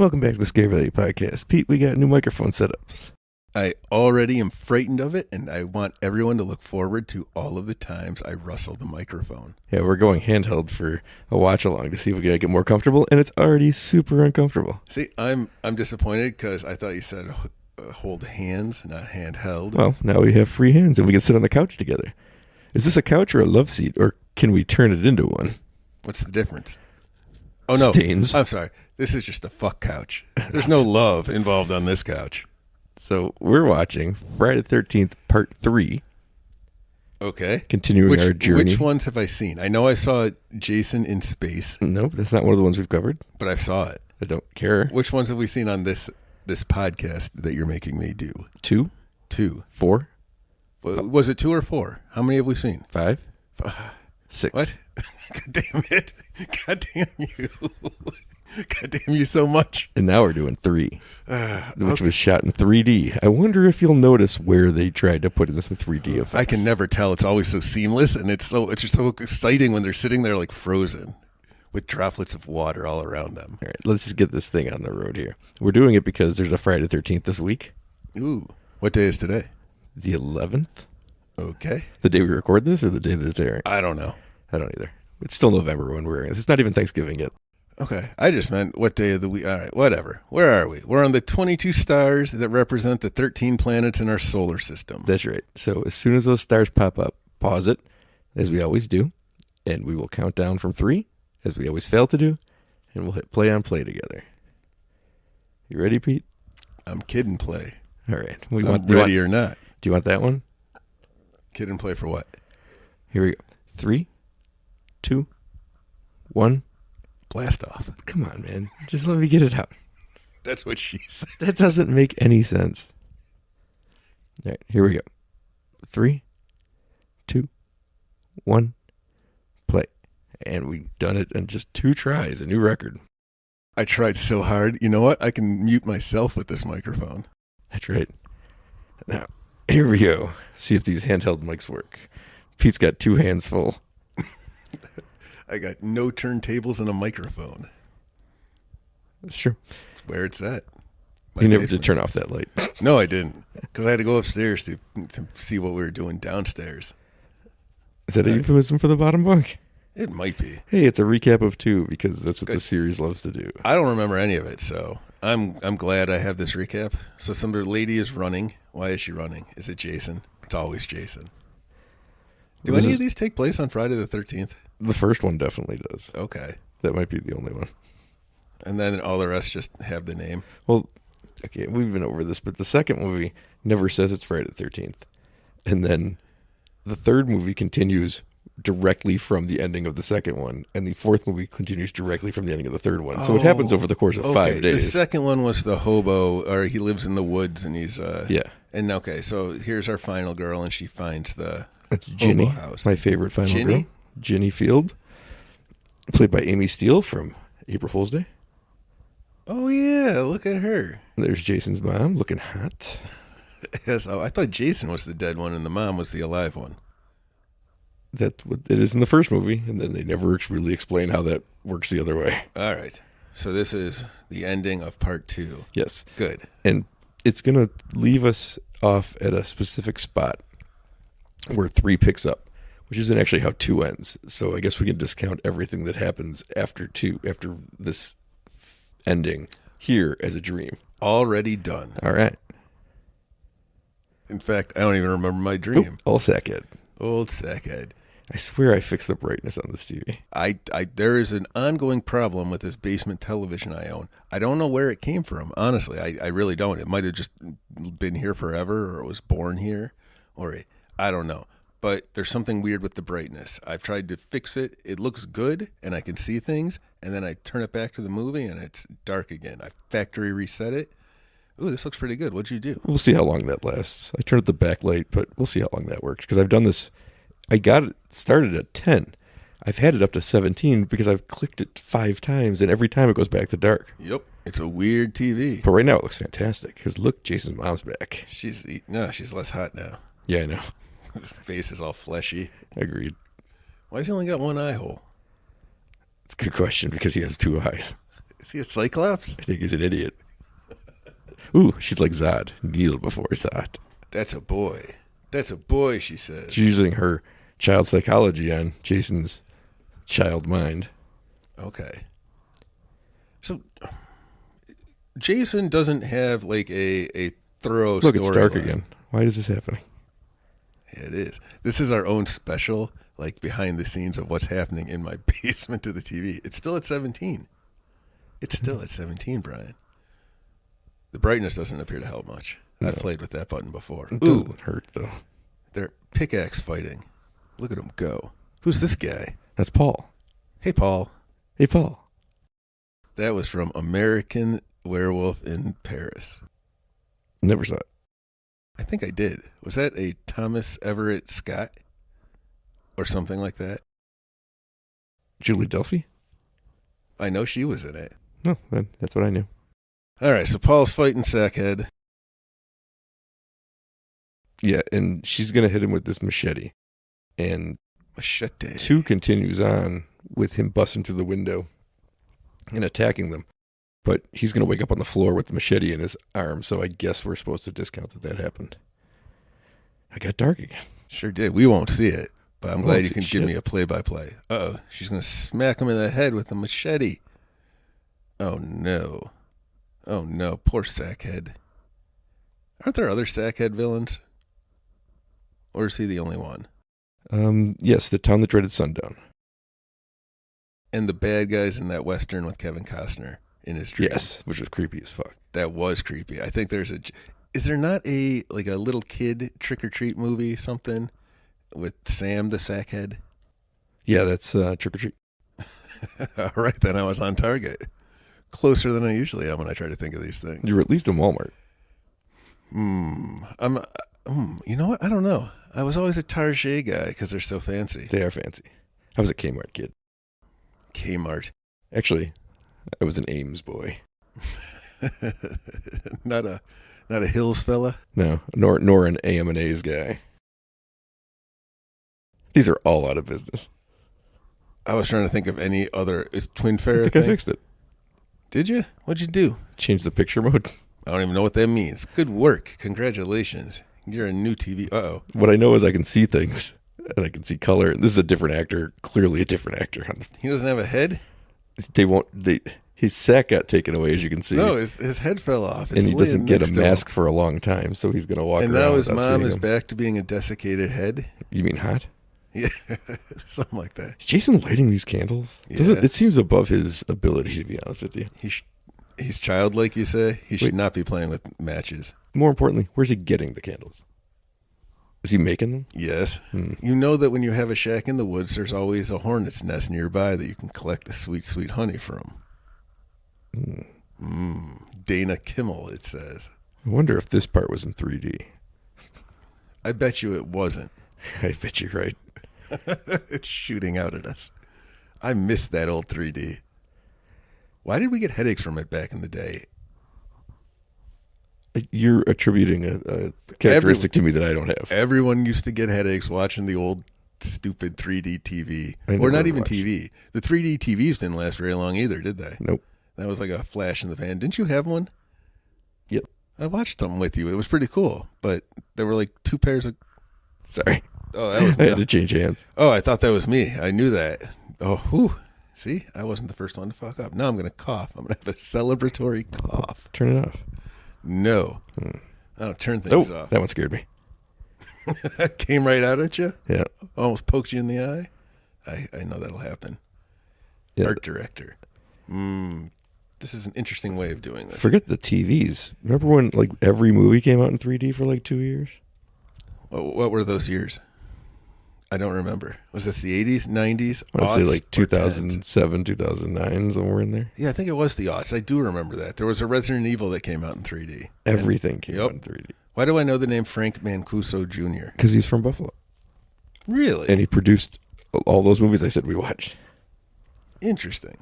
Welcome back to the Scare Value Podcast. Pete, we got new microphone setups. I already am frightened of it, and I want everyone to look forward to all of the times I rustle the microphone. Yeah, we're going handheld for a watch-along to see if we can get more comfortable, and it's already super uncomfortable. See, I'm disappointed because I thought you said hold hands, not handheld. Well, now we have free hands, and we can sit on the couch together. Is this a couch or a love seat, or can we turn it into one? What's the difference? Oh, no. Stains. I'm sorry. This is just a fuck couch. There's no love involved on this couch. So we're watching Friday the 13th, Part 3. Okay. Continuing our journey. Which ones have I seen? I know I saw Jason in space. Nope, that's not one of the ones we've covered. But I saw it. I don't care. Which ones have we seen on this podcast that you're making me do? 2? 2. 4? Was it 2 or 4? How many have we seen? 5? 6. What? God damn it. God damn you. God damn you so much. And now we're doing 3, which Okay. was shot in 3D. I wonder if you'll notice where they tried to put in some 3D effects. I can never tell. It's always so seamless, and it's just so exciting when they're sitting there like frozen with droplets of water all around them. All right, let's just get this thing on the road here. We're doing it because there's a Friday the 13th this week. Ooh. What day is today? The 11th? Okay. The day we record this or the day that it's airing? I don't know. I don't either. It's still November when we're airing this. It's not even Thanksgiving yet. Okay. I just meant what day of the week. All right. Whatever. Where are we? We're on the 22 stars that represent the 13 planets in our solar system. That's right. So as soon as those stars pop up, pause it, as we always do, and we will count down from 3, as we always fail to do, and we'll hit play on play together. You ready, Pete? I'm kid and play. All right. Ready or not. Do you want that one? Kid and play for what? Here we go. 3, 2, 1. Blast off. Come on, man. Just let me get it out. That's what she said. That doesn't make any sense. All right, here we go. 3, 2, 1, play. And we've done it in just 2 tries, a new record. I tried so hard. You know what? I can mute myself with this microphone. That's right. Now, here we go. See if these handheld mics work. Pete's got 2 hands full. I got no turntables and a microphone. That's true. That's where it's at. You never did turn off that light. No, I didn't. Because I had to go upstairs to see what we were doing downstairs. Is that a euphemism for the bottom bunk? It might be. Hey, it's a recap of 2 because that's what the series loves to do. I don't remember any of it, so I'm glad I have this recap. So some lady is running. Why is she running? Is it Jason? It's always Jason. Do any of these take place on Friday the 13th? The first one definitely does. Okay. That might be the only one. And then all the rest just have the name? Well, okay, we've been over this, but the second movie never says it's Friday the 13th. And then the third movie continues directly from the ending of the second one, and the fourth movie continues directly from the ending of the third one. So it happens over the course of 5 days. The second one was the hobo, or he lives in the woods, and he's... Yeah. And okay, so here's our final girl, and she finds the That's Ginny, hobo house. my favorite final Ginny? girl. Ginny Field, played by Amy Steele from April Fool's Day. Oh, yeah, look at her. There's Jason's mom, looking hot. Yes, I thought Jason was the dead one, and the mom was the alive one. That's what it is in the first movie, and then they never really explain how that works the other way. All right. So this is the ending of part 2. Yes. Good. And it's going to leave us off at a specific spot where 3 picks up, which isn't actually how 2 ends. So I guess we can discount everything that happens after 2, after this ending here as a dream. Already done. All right. In fact, I don't even remember my dream. All sackhead. Old sackhead. I swear I fixed the brightness on this TV. There is an ongoing problem with this basement television I own. I don't know where it came from. Honestly, I really don't. It might have just been here forever, or it was born here, or I don't know. But there's something weird with the brightness. I've tried to fix it. It looks good, and I can see things, and then I turn it back to the movie, and it's dark again. I factory reset it. Ooh, this looks pretty good. What'd you do? We'll see how long that lasts. I turned up the backlight, but we'll see how long that works. Because I've done this. I got it started at 10. I've had it up to 17 because I've clicked it 5 times, and every time it goes back to dark. Yep. It's a weird TV. But right now it looks fantastic. Because look, Jason's mom's back. She's less hot now. Yeah, I know. Her face is all fleshy. Agreed. Why has he only got one eye hole? It's a good question because he has 2 eyes. Is he a Cyclops? I think he's an idiot. Ooh, she's like Zod. Kneel before Zod. That's a boy. That's a boy, she says. She's using her child psychology on Jason's child mind. Okay. So, Jason doesn't have like a thorough Look, it's dark storyline. again. Why is this happening? Yeah, it is. This is our own special, like behind the scenes of what's happening in my basement to the TV. It's still at 17. It's still at 17, Brian. The brightness doesn't appear to help much. No. I've played with that button before. It doesn't hurt, though. They're pickaxe fighting. Look at them go. Who's this guy? That's Paul. Hey, Paul. Hey, Paul. That was from American Werewolf in Paris. Never saw it. I think I did. Was that a Thomas Everett Scott? Or something like that? Julie Delphi? I know she was in it. No, that's what I knew. All right, so Paul's fighting Sackhead. Yeah, and she's going to hit him with this machete. And Machete. 2 continues on with him busting through the window and attacking them. But he's going to wake up on the floor with the machete in his arm, so I guess we're supposed to discount that happened. I got dark again. Sure did. We won't see it, but I'm We glad won't you see can shit. give me a play-by-play. Uh-oh, she's going to smack him in the head with the machete. Oh, no. Oh, no. Poor Sackhead. Aren't there other Sackhead villains? Or is he the only one? Yes, the town that dreaded sundown. And the bad guys in that Western with Kevin Costner in his dream. Yes, which was creepy as fuck. That was creepy. I think there's is there not a little kid trick-or-treat movie, something, with Sam the Sackhead? Yeah, that's Trick or Treat. All right, then I was on target. Closer than I usually am when I try to think of these things. You were at least in Walmart. You know what? I don't know. I was always a Target guy because they're so fancy. They are fancy. I was a Kmart kid. Kmart. Actually, I was an Ames boy. Not a Hills fella. No, nor an AM&A's guy. These are all out of business. I was trying to think of any other. Is Twin I Fair a think I thing? fixed it. Did you? What'd you do? Changed the picture mode. I don't even know what that means. Good work. Congratulations. You're a new TV. Uh-oh. What I know is I can see things, and I can see color. This is a different actor, clearly a different actor. He doesn't have a head? His sack got taken away, as you can see. No, his head fell off. and It's he doesn't laying get a next to him. mask for a long time, so he's going to walk And around now his without mom seeing is him. back to being a desiccated head? You mean hot? Yeah, something like that. Is Jason lighting these candles? Yeah. It seems above his ability, to be honest with you. He's childlike, you say? He should not be playing with matches. More importantly, where's he getting the candles? Is he making them? Yes. You know that when you have a shack in the woods, there's always a hornet's nest nearby that you can collect the sweet, sweet honey from. Dana Kimmel, it says. I wonder if this part was in 3D. I bet you it wasn't. I bet you're right. It's shooting out at us. I missed that old 3D. Why did we get headaches from it back in the day? You're attributing a characteristic to me that I don't have. Everyone used to get headaches watching the old stupid 3D TV. I Or never not even watched. TV. The 3D TVs didn't last very long either, did they? Nope. That was like a flash in the pan. Didn't you have one? Yep. I watched them with you. It was pretty cool. But there were like two pairs of... Sorry. Oh, that was I had to me. change hands. Oh, I thought that was me. I knew that. Oh, whew. See? I wasn't the first one to fuck up. Now I'm going to cough. I'm going to have a celebratory cough. Turn it off. No. I don't turn things Oh, off. that one scared me. That came right out at you? Yeah. Almost poked you in the eye? I know that'll happen. Yeah. Art director. This is an interesting way of doing this. Forget the TVs. Remember when like every movie came out in 3D for like 2 years? What were those years? I don't remember. Was this the 80s, 90s? I want to say aughts, like or 2007, 2009, somewhere in there. Yeah, I think it was the aughts. I do remember that. There was a Resident Evil that came out in 3D. Everything came Yep. out in 3D. Why do I know the name Frank Mancuso Jr.? Because he's from Buffalo. Really? And he produced all those movies I said we watched. Interesting.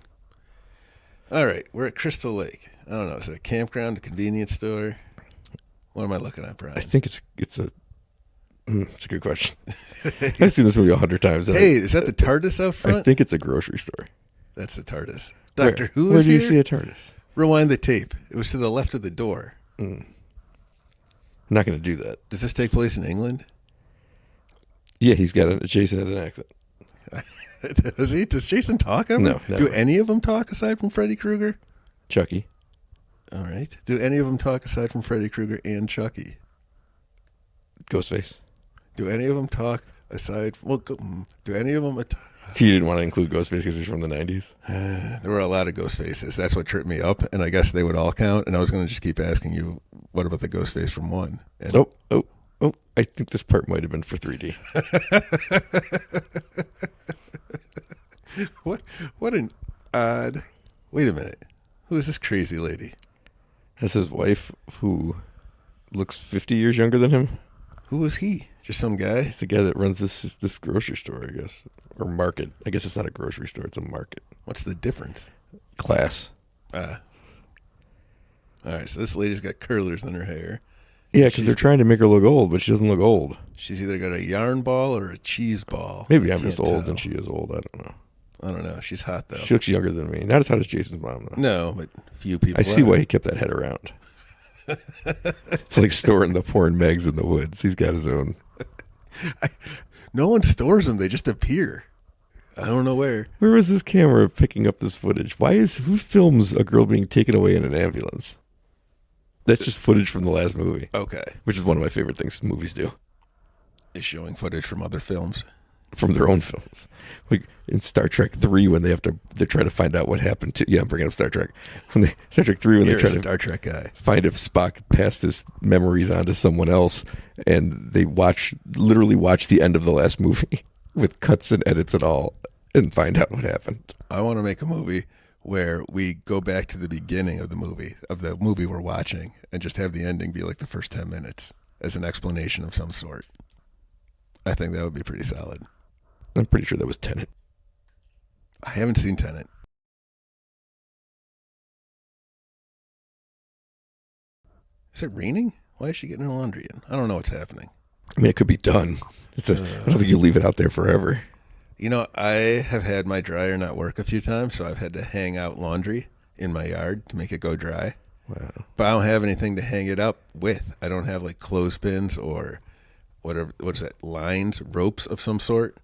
All right, we're at Crystal Lake. I don't know. Is it a campground, a convenience store? What am I looking at, Brian? I think it's a good question. I've seen this movie 100 times. and Hey, is that the TARDIS out I front? think it's a grocery store. That's the TARDIS. Doctor Who Where is do you here? see a TARDIS? Rewind the tape. It was to the left of the door. I'm not going to do that. Does this take place in England? Yeah, Jason has an accent. Does he? Does Jason talk ever? No, never. Do any of them talk aside from Freddy Krueger? Chucky. All right. Do any of them talk aside from Freddy Krueger and Chucky? Ghostface. Do any of them talk aside? Do any of them? So you didn't want to include Ghostface because he's from the 90s? There were a lot of Ghostfaces. That's what tripped me up, and I guess they would all count. And I was going to just keep asking you, what about the Ghostface from 1? And Oh! I think this part might have been for 3D. What an odd. Wait a minute. Who is this crazy lady? That's his wife, who looks 50 years younger than him. Who was he? Just some guy? He's the guy that runs this grocery store, I guess. Or market. I guess it's not a grocery store, it's a market. What's the difference? Class. All right, so this lady's got curlers in her hair. Yeah, because they're trying to make her look old, but she doesn't look old. She's either got a yarn ball or a cheese ball. Maybe I'm just Can't old tell. and she is old. I don't know. I don't know. She's hot, though. She looks younger than me. Not as hot as Jason's mom, though. No, but few people I see are. why he kept that head around. It's like storing the porn mags in the woods. He's got his own. No one stores them. They just appear. I don't know where. Where was this camera picking up this footage? Who films a girl being taken away in an ambulance? That's just footage from the last movie. Okay. Which is one of my favorite things movies do. Is showing footage from other films. From their own films. Like in Star Trek 3 when they try to find out what happened to... Yeah, I'm bringing up Star Trek. Star Trek 3 when You're they try a to Star Trek guy. find if Spock passed his memories on to someone else, and they literally watch the end of the last movie with cuts and edits and all and find out what happened. I want to make a movie where we go back to the beginning of the movie we're watching, and just have the ending be like the first 10 minutes as an explanation of some sort. I think that would be pretty solid. I'm pretty sure that was Tenet. I haven't seen Tenet. Is it raining? Why is she getting her laundry in? I don't know what's happening. I mean, it could be done. I don't think you leave it out there forever. You know, I have had my dryer not work a few times, so I've had to hang out laundry in my yard to make it go dry. Wow. But I don't have anything to hang it up with. I don't have like clothespins or whatever. What is that? Lines, ropes of some sort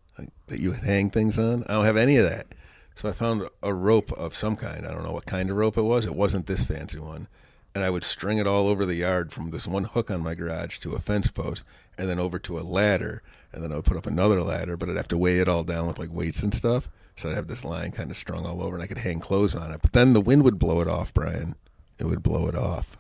that you hang things on. I don't have any of that. So I found a rope of some kind. I don't know what kind of rope it was. It wasn't this fancy one. And I would string it all over the yard from this one hook on my garage to a fence post and then over to a ladder. And then I would put up another ladder, but I'd have to weigh it all down with like weights and stuff. So I'd have this line kind of strung all over and I could hang clothes on it. But then the wind would blow it off, Brian. It would blow it off.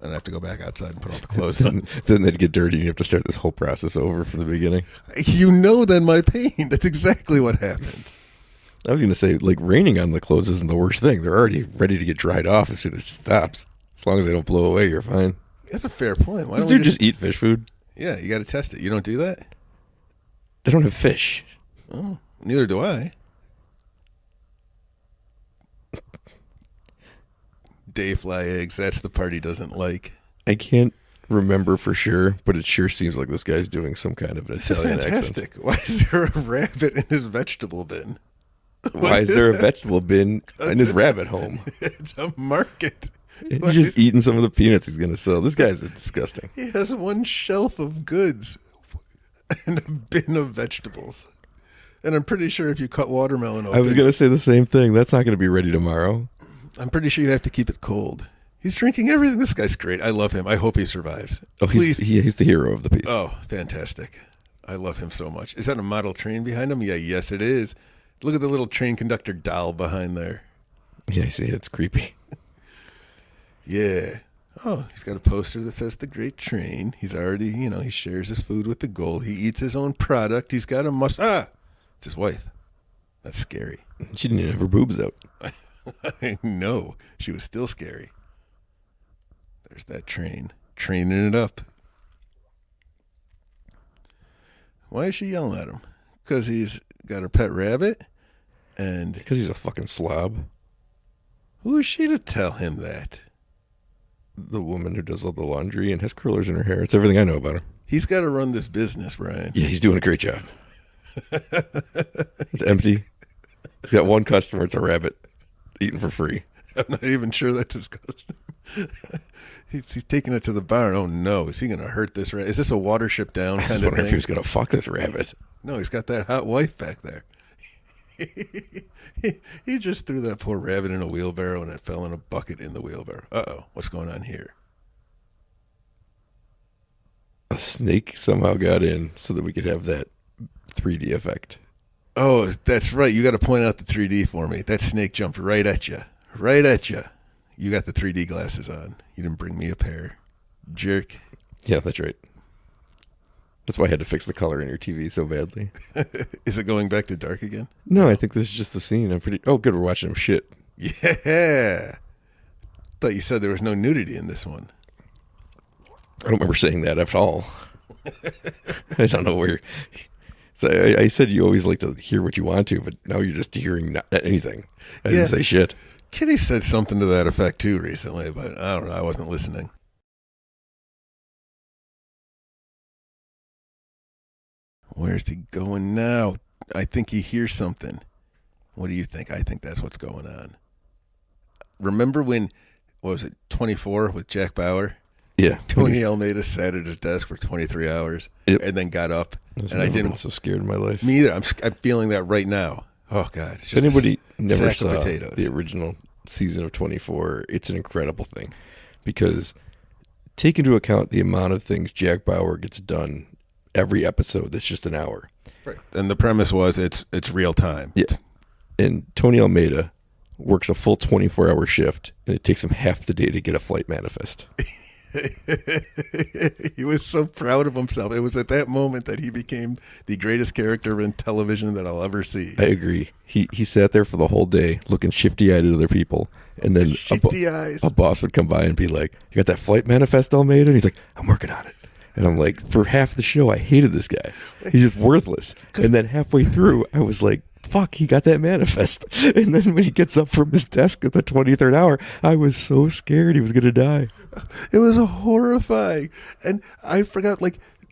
And I'd have to go back outside and put all the clothes on. Then they'd get dirty and you have to start this whole process over from the beginning. You know then my pain. That's exactly what happens. I was going to say, like, raining on the clothes isn't the worst thing. They're already ready to get dried off as soon as it stops. As long as they don't blow away, you're fine. That's a fair point. Why don't Dude, we just eat fish food. Yeah, you got to test it. You don't do that? They don't have fish. Oh, neither do I. Dayfly eggs, that's the part he doesn't like. I can't remember for sure, but it sure seems like this guy's doing some kind of an This is Italian fantastic. accent. Why is there a rabbit in his vegetable bin? Why is there a vegetable bin in his rabbit home? It's a market. He's just eating some of the peanuts he's going to sell. This guy's disgusting. He has one shelf of goods and a bin of vegetables. And I'm pretty sure if you cut watermelon open, I was going to say the same thing. That's not going to be ready tomorrow. I'm pretty sure you have to keep it cold. He's drinking everything. This guy's great. I love him. I hope he survives. Oh, Please. he's the hero of the piece. Oh, fantastic. I love him so much. Is that a model train behind him? Yeah, yes, it is. Look at the little train conductor doll behind there. Yeah, I see. It's creepy. Yeah. Oh, he's got a poster that says the Great Train. He's already, he shares his food with the goal. He eats his own product. He's got a it's his wife. That's scary. She didn't even have her boobs out. I know. She was still scary. There's that train. Training it up. Why is she yelling at him? Because he's got her pet rabbit? And Because he's a fucking slob. who is she to tell him that? The woman who does all the laundry and has curlers in her hair. It's everything I know about her. He's got to run this business, Brian. Yeah, he's doing a great job. It's empty. He's got one customer. It's a rabbit. eating for free. I'm not even sure that's his custom. He's taking it to the barn. Oh no, is he going to hurt this rabbit? Is this a Watership Down I was kind of wondering thing? if he was going to fuck this rabbit. No, he's got that hot wife back there. He just threw that poor rabbit in a wheelbarrow and it fell in a bucket in the wheelbarrow. Uh-oh, what's going on here? A snake somehow got in so that we could have that 3D effect. Oh, that's right. You got to point out the 3D for me. That snake jumped right at you. Right at you. You got the 3D glasses on. You didn't bring me a pair. Jerk. Yeah, that's right. That's why I had to fix the color in your TV so badly. Is it going back to dark again? No, I think this is just the scene. Oh, good. We're watching him shit. Yeah. Thought you said there was no nudity in this one. I don't remember saying that at all. I don't know where. So I said you always like to hear what you want to, but now you're just hearing not anything. I didn't say shit. Kitty said something to that effect too recently, but I don't know. I wasn't listening. Where's he going now? I think he hears something. What do you think? I think that's what's going on. Remember when, what was it, 24 with Jack Bauer? Yeah. Tony Almeida sat at his desk for 23 hours and then got up. And I didn't been so scared in my life. Me either. I'm feeling that right now. Oh, God. If anybody never saw the original season of 24, it's an incredible thing. Because take into account the amount of things Jack Bauer gets done every episode that's just an hour. Right. And the premise was it's real time. Yeah. And Tony Almeida works a full 24-hour shift, and it takes him half the day to get a flight manifest. He was so proud of himself. It was at that moment that he became the greatest character in television that I'll ever see. I agree. He sat there for the whole day looking shifty-eyed at other people, and then a boss would come by and be like, "You got that flight manifest, Almeida?" And he's like, "I'm working on it." And I'm like, for half the show, I hated this guy. He's just worthless. And then halfway through, I was like, fuck, he got that manifest. And then when he gets up from his desk at the 23rd hour, I was so scared he was going to die. It was horrifying. And I forgot,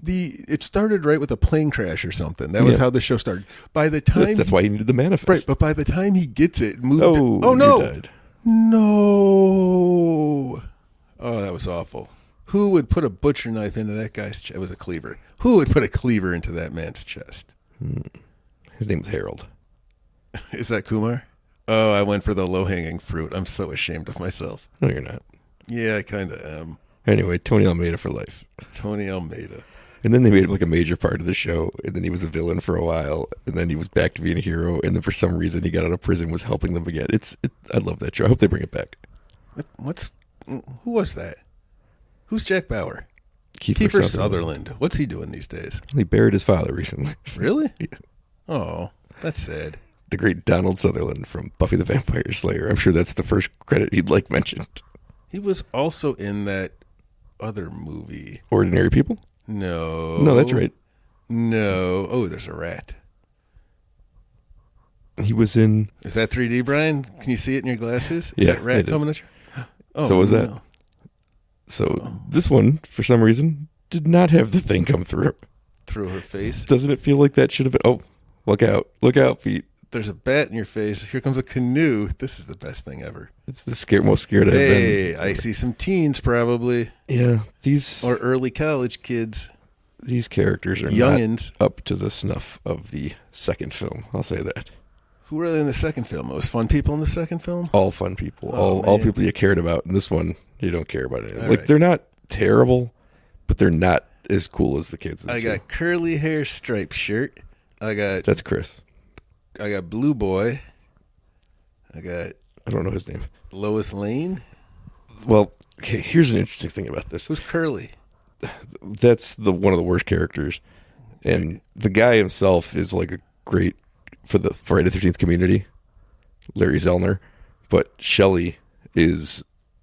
it started right with a plane crash or something. That was how the show started. By the time that's why he needed the manifest. Right, but by the time he gets it, moved. Oh no! Died. No! Oh, that was awful. Who would put a butcher knife into that guy's chest? It was a cleaver. Who would put a cleaver into that man's chest? His name was Harold. Is that Kumar? Oh, I went for the low-hanging fruit. I'm so ashamed of myself. No, you're not. Yeah, I kind of am. Anyway, Tony Almeida for life. Tony Almeida. And then they made him like a major part of the show, and then he was a villain for a while, and then he was back to being a hero, and then for some reason he got out of prison, was helping them again. I love that show. I hope they bring it back. Who was that? Who's Jack Bauer? Kiefer Sutherland. What's he doing these days? He buried his father recently. Really? Yeah. Oh, that's sad. The great Donald Sutherland from Buffy the Vampire Slayer. I'm sure that's the first credit he'd mentioned. He was also in that other movie. Ordinary People? No, that's right. No. Oh, there's a rat. He was in... Is that 3D, Brian? Can you see it in your glasses? Is that rat coming at you? Oh, so was that? So this one, for some reason, did not have the thing come through. Through her face? Doesn't it feel like that should have been... Oh, look out, Pete. There's a bat in your face. Here comes a canoe. This is the best thing ever. It's the most scared I've been. Hey, I see some teens probably. Yeah, or early college kids. These characters are youngins. Not up to the snuff of the second film. I'll say that. Who were they in the second film? It was fun people in the second film? All fun people. All people you cared about. In this one, you don't care about anything. Right. They're not terrible, but they're not as cool as the kids. I got curly hair striped shirt. That's Chris. I got Blue Boy. I don't know his name. Lois Lane. Well, okay, here's an interesting thing about this. Who's Curly? That's one of the worst characters. And the guy himself is like a great for the Friday the 13th community, Larry Zellner. But Shelley is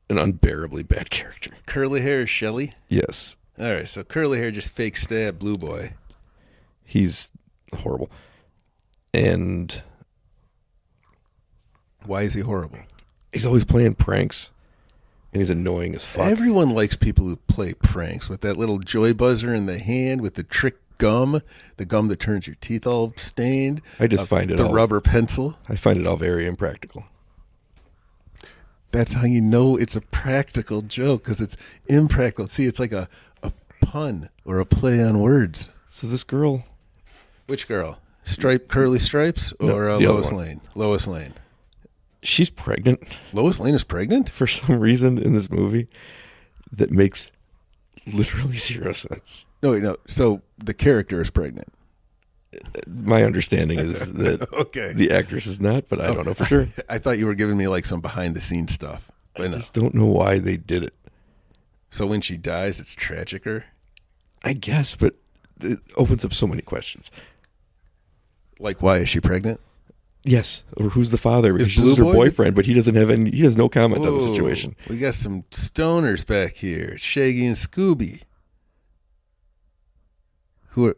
an unbearably bad character. Curly hair is Shelley? Yes. All right, so curly hair just fake stab Blue Boy. He's horrible. And why is he horrible? He's always playing pranks, and he's annoying as fuck. Everyone likes people who play pranks with that little joy buzzer in the hand with the trick gum, the gum that turns your teeth all stained. I just find it the rubber pencil. I find it all very impractical. That's how you know it's a practical joke, because it's impractical. See, it's like a pun or a play on words. So this girl, Which girl? Curly Stripes or the other Lois one. Lane? Lois Lane. she's pregnant Lois Lane is pregnant? for some reason in this movie that makes literally zero sense. No, wait, no. So the character is pregnant. My understanding is that Okay. the actress is not, but I don't know for sure. I thought you were giving me like some behind the scenes stuff. I But no. just don't know why they did it. So when she dies, it's tragicer. I guess, but it opens up so many questions. Like, why is she pregnant? Yes, or who's the father? Because Blue this is her Boy? boyfriend, but he doesn't have any. He has no comment on the Whoa, situation. We got some stoners back here, Shaggy and Scooby. I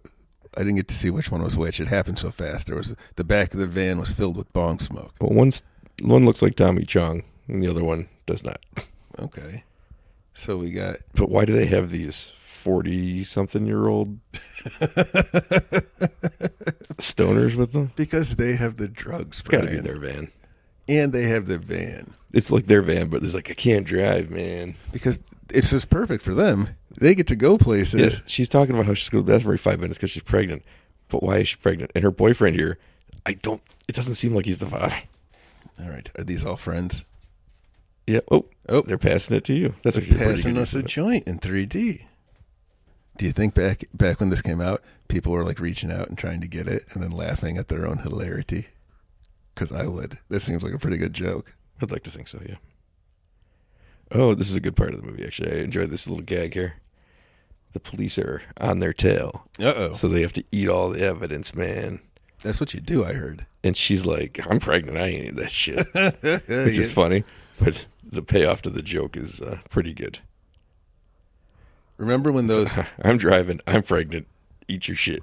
didn't get to see which one was which. It happened so fast. There was the back of the van was filled with bong smoke. Well, one looks like Tommy Chong, and the other one does not. Okay, so we got. But why do they have these 40-something-year-old stoners with them? Because they have the drugs, It's got to be Brian. their van. And they have the van. It's like their van, but it's like, I can't drive, man. Because it's just perfect for them. They get to go places. Yeah, she's talking about how she's going to the bathroom every 5 minutes because she's pregnant. But why is she pregnant? And her boyfriend here, it doesn't seem like he's the father. All right. Are these all friends? Yeah. Oh, they're passing it to you. That's actually a pretty Passing good us a use of it. joint in 3D. Do you think back when this came out, people were like reaching out and trying to get it and then laughing at their own hilarity? Because I would. This seems like a pretty good joke. I'd like to think so, yeah. Oh, this is a good part of the movie, actually. I enjoyed this little gag here. The police are on their tail. Uh-oh. So they have to eat all the evidence, man. That's what you do, I heard. And she's like, I'm pregnant. I ain't eating that shit. Which is funny. But the payoff to the joke is pretty good. Remember when those... I'm driving. I'm pregnant. Eat your shit.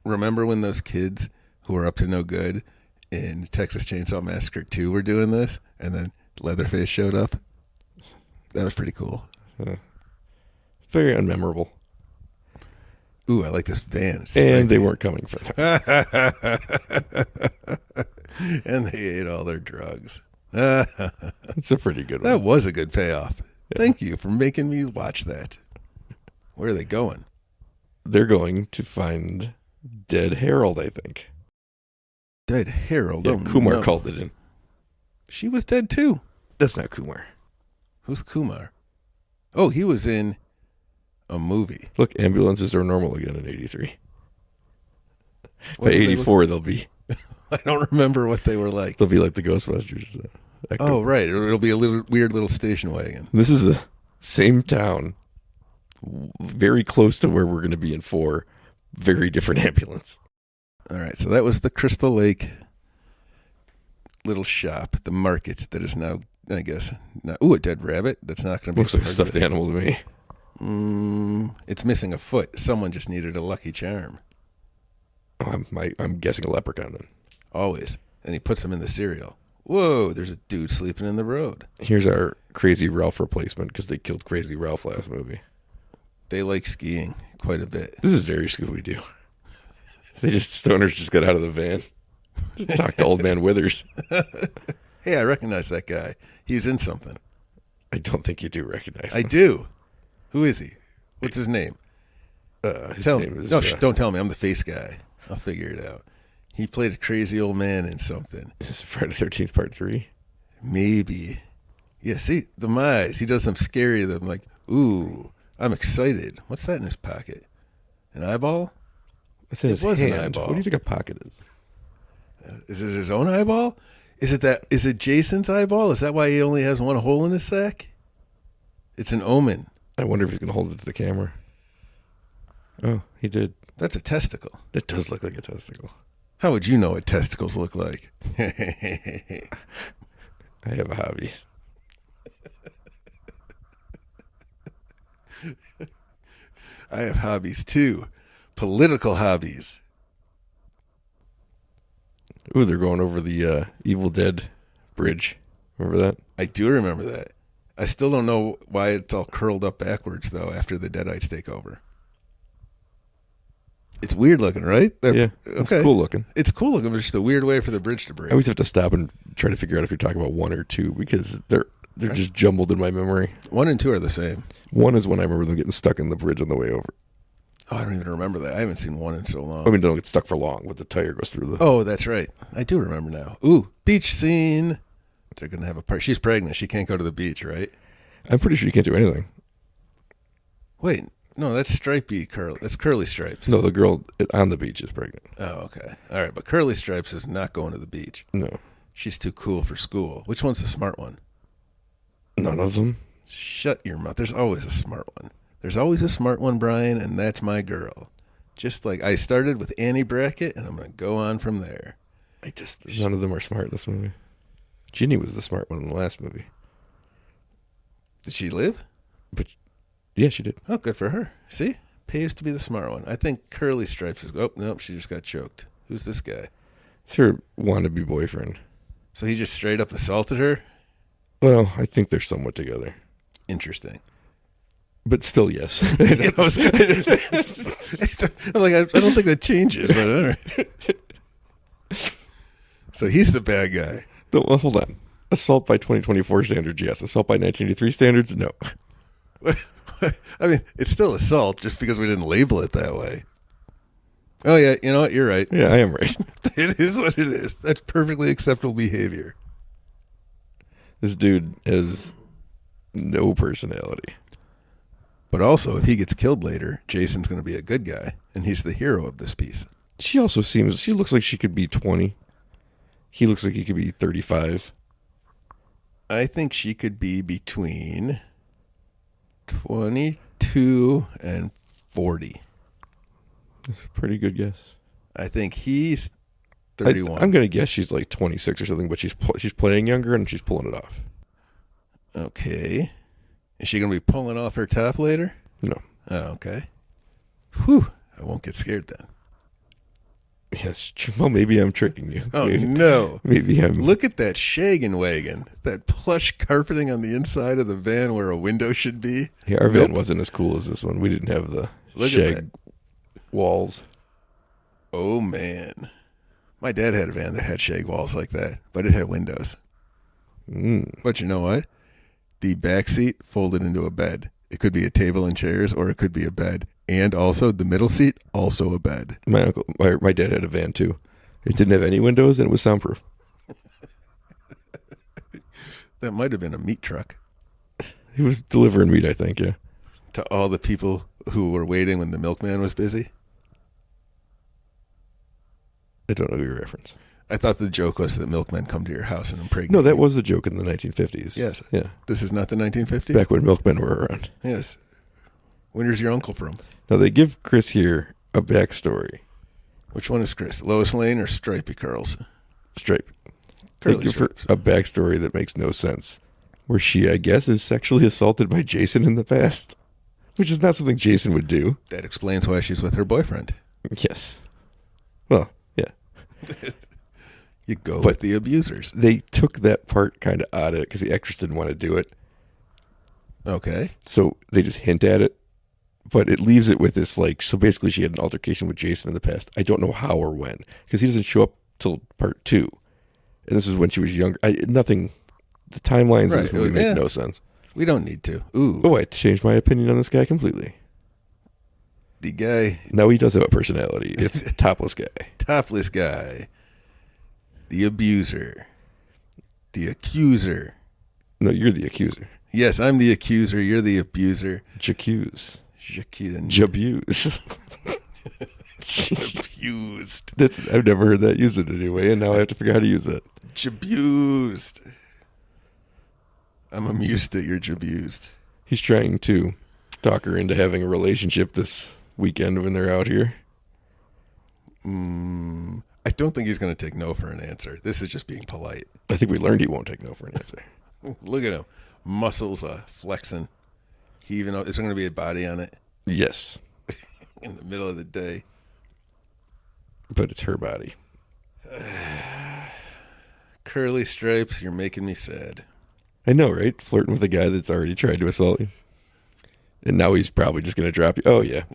Remember when those kids who were up to no good in Texas Chainsaw Massacre 2 were doing this? And then Leatherface showed up? That was pretty cool. Very unmemorable. Ooh, I like this van. It's And they great. weren't coming for them. And they ate all their drugs. It's a pretty good one. That was a good payoff. Thank you for making me watch that. Where are they going? They're going to find dead Harold, I think. Dead Harold. Yeah, Oh, Kumar no. called it in. She was dead too. That's not Kumar. Who's Kumar? Oh, he was in a movie. Look, ambulances are normal again in 83. What By did they 84, they'll be I don't remember what they were like. like the Ghostbusters. Oh, right. It'll be a weird little station wagon. This is the same town, very close to where we're going to be in 4. Very different ambulance. All right. So that was the Crystal Lake little shop, the market that is now, I guess, a dead rabbit. That's not going to be. Looks like a part of stuffed it. animal to me. It's missing a foot. Someone just needed a Lucky Charm. Oh, I'm guessing a leprechaun then. Always. And he puts them in the cereal. Whoa, there's a dude sleeping in the road. Here's our Crazy Ralph replacement because they killed Crazy Ralph last movie. They like skiing quite a bit. This is very Scooby-Doo. Stoners just got out of the van. Talked to Old Man Withers. Hey, I recognize that guy. He was in something. I don't think you do recognize I him. do. Who is he? What's his name? His Tell name me. is... No, don't tell me. I'm the face guy. I'll figure it out. He played a crazy old man in something. Is this Friday the 13th Part 3? Maybe. Yeah, see, Demise. He does some scary that I'm like, ooh, I'm excited. What's that in his pocket? An eyeball? It's in It his was an hand. eyeball. What do you think a pocket is? Is it his own eyeball? Is it Jason's eyeball? Is that why he only has one hole in his sack? It's an omen. I wonder if he's going to hold it to the camera. Oh, he did. That's a testicle. It does look like a testicle. How would you know what testicles look like? I have hobbies. I have hobbies too. Political hobbies. Ooh, they're going over the Evil Dead bridge. Remember that? I do remember that. I still don't know why it's all curled up backwards, though, after the Deadites take over. It's weird looking, right? Yeah, it's cool looking. It's cool looking, but it's just a weird way for the bridge to break. I always have to stop and try to figure out if you're talking about 1 or 2 because they're just jumbled in my memory. 1 and 2 are the same. 1 is when I remember them getting stuck in the bridge on the way over. Oh, I don't even remember that. I haven't seen 1 in so long. I mean, they don't get stuck for long, but the tire goes through the... Oh, that's right. I do remember now. Ooh, beach scene. They're going to have a part. She's pregnant. She can't go to the beach, right? I'm pretty sure you can't do anything. Wait, no, that's stripey curly. That's curly stripes. No, the girl on the beach is pregnant. Oh, okay. All right, but curly stripes is not going to the beach. No. She's too cool for school. Which one's the smart one? None of them. Shut your mouth. There's always a smart one. There's always a smart one, Brian, and that's my girl. Just like I started with Annie Brackett, and I'm going to go on from there. None of them are smart in this movie. Ginny was the smart one in the last movie. Did she live? But yeah, she did. Oh, good for her. See? Pays to be the smart one. I think Curly Stripes is... Oh, nope, she just got choked. Who's this guy? It's her wannabe boyfriend. So he just straight up assaulted her? Well, I think they're somewhat together. Interesting. But still, yes. I'm like, I don't think that changes, but all right. So he's the bad guy. Well, hold on. Assault by 2024 standards, yes. Assault by 1983 standards, no. I mean, it's still assault just because we didn't label it that way. Oh, yeah, you know what? You're right. Yeah, I am right. It is what it is. That's perfectly acceptable behavior. This dude has no personality. But also, if he gets killed later, Jason's going to be a good guy, and he's the hero of this piece. She looks like she could be 20. He looks like he could be 35. I think she could be between 22 and 40. That's a pretty good guess. I think he's 31. I'm going to guess she's like 26 or something, but she's playing younger and she's pulling it off. Okay. Is she going to be pulling off her top later? No. Oh, okay. Whew. I won't get scared then. Yes. Well, maybe I'm tricking you. Oh, no. Maybe I'm... Look at that shaggin' wagon. That plush carpeting on the inside of the van where a window should be. Yeah, our van wasn't as cool as this one. We didn't have the shag walls. Oh, man. My dad had a van that had shag walls like that, but it had windows. But you know what? The back seat folded into a bed. It could be a table and chairs, or it could be a bed. And also, the middle seat, also a bed. My dad had a van, too. It didn't have any windows, and it was soundproof. That might have been a meat truck. He was delivering meat, I think, yeah. To all the people who were waiting when the milkman was busy? I don't know your reference. I thought the joke was that milkmen come to your house and impregnate No, that you. was the joke in the 1950s. Yes. Yeah. This is not the 1950s? Back when milkmen were around. Yes. Where's your uncle from? Now, they give Chris here a backstory. Which one is Chris? Lois Lane or Stripey Curls? Stripe. Curly They give her stripes. a backstory that makes no sense. Where she, I guess, is sexually assaulted by Jason in the past. Which is not something Jason would do. That explains why she's with her boyfriend. Yes. Well, yeah. You go with the abusers. They took that part kind of out of it because the actress didn't want to do it. Okay. So they just hint at it. But it leaves it with this, like, so basically she had an altercation with Jason in the past. I don't know how or when. Because he doesn't show up till part 2. And this is when she was younger. The timelines of this movie make no sense. We don't need to. Ooh. Oh, I changed my opinion on this guy completely. The guy. No, he does have a personality. It's topless guy. Topless guy. The abuser. The accuser. No, you're the accuser. Yes, I'm the accuser. You're the abuser. J'accuse. J'abuse. J'abused. I've never heard that used it anyway, and now I have to figure out how to use that. J'abused. I'm amused that you're j'abused. He's trying to talk her into having a relationship this weekend when they're out here. I don't think he's going to take no for an answer. This is just being polite. I think we learned he won't take no for an answer. Look at him. Muscles flexing. Is there going to be a body on it? Yes. In the middle of the day. But it's her body. Curly stripes, you're making me sad. I know, right? Flirting with a guy that's already tried to assault you. And now he's probably just going to drop you. Oh, yeah.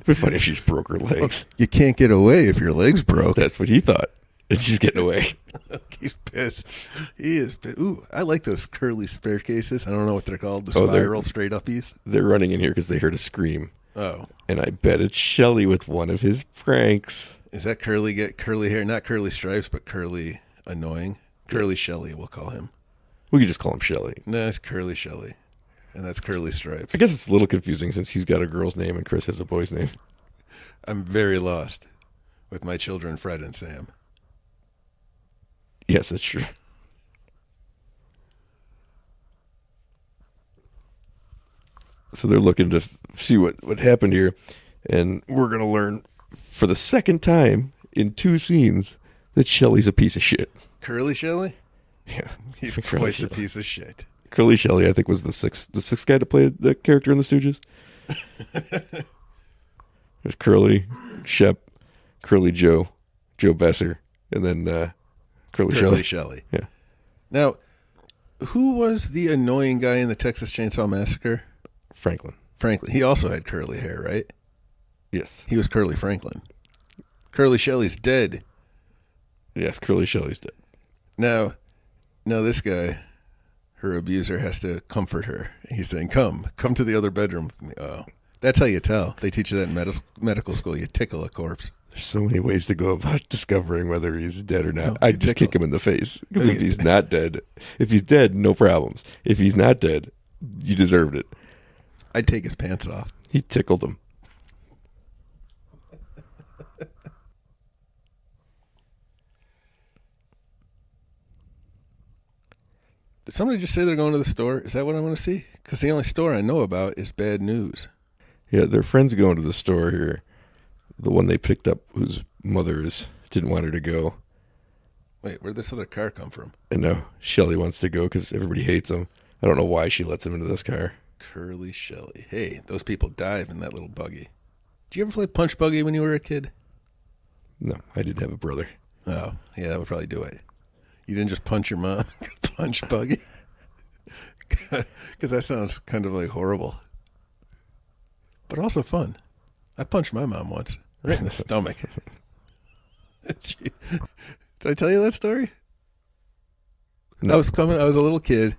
It'd be funny if she just broke her legs. You can't get away if your leg's broke. That's what he thought. And she's getting away. He's pissed. He is pissed. Ooh, I like those curly staircases. I don't know what they're called. The spiral straight uppies. They're running in here because they heard a scream. Oh. And I bet it's Shelley with one of his pranks. Is that Curly get curly hair? Not Curly Stripes, but Curly Annoying. Curly Shelley, we'll call him. We could just call him Shelley. No, it's Curly Shelley. And that's Curly Stripes. I guess it's a little confusing since he's got a girl's name and Chris has a boy's name. I'm very lost with my children, Fred and Sam. Yes, that's true. So they're looking to see what happened here. And we're going to learn for the second time in 2 scenes that Shelley's a piece of shit. Curly Shelley? Yeah. He's quite a piece of shit. Curly Shelley, I think, was the sixth guy to play the character in The Stooges. There's Curly, Shep, Curly Joe, Joe Besser, and then Curly Shelley. Yeah. Now, who was the annoying guy in the Texas Chainsaw Massacre? Franklin. Franklin. He also had curly hair, right? Yes. He was Curly Franklin. Curly Shelley's dead. Yes, Curly Shelley's dead. Now this guy, her abuser, has to comfort her. He's saying, come to the other bedroom with me. Oh, that's how you tell. They teach you that in medical school. You tickle a corpse. There's so many ways to go about discovering whether he's dead or not. No, I'd just kick him in the face. Because if he's not dead, no problems. If he's not dead, you deserved it. I'd take his pants off. He tickled him. Did somebody just say they're going to the store? Is that what I want to see? Because the only store I know about is Bad News. Yeah, their friend's going to the store here. The one they picked up whose mother didn't want her to go. Wait, where'd this other car come from? And now Shelley wants to go because everybody hates him. I don't know why she lets him into this car. Curly Shelley. Hey, those people dive in that little buggy. Did you ever play punch buggy when you were a kid? No, I did have a brother. Oh, yeah, that would probably do it. You didn't just punch your mom, punch buggy? Because that sounds kind of like horrible. But also fun. I punched my mom once, right in the stomach. Did I tell you that story? No. I was a little kid,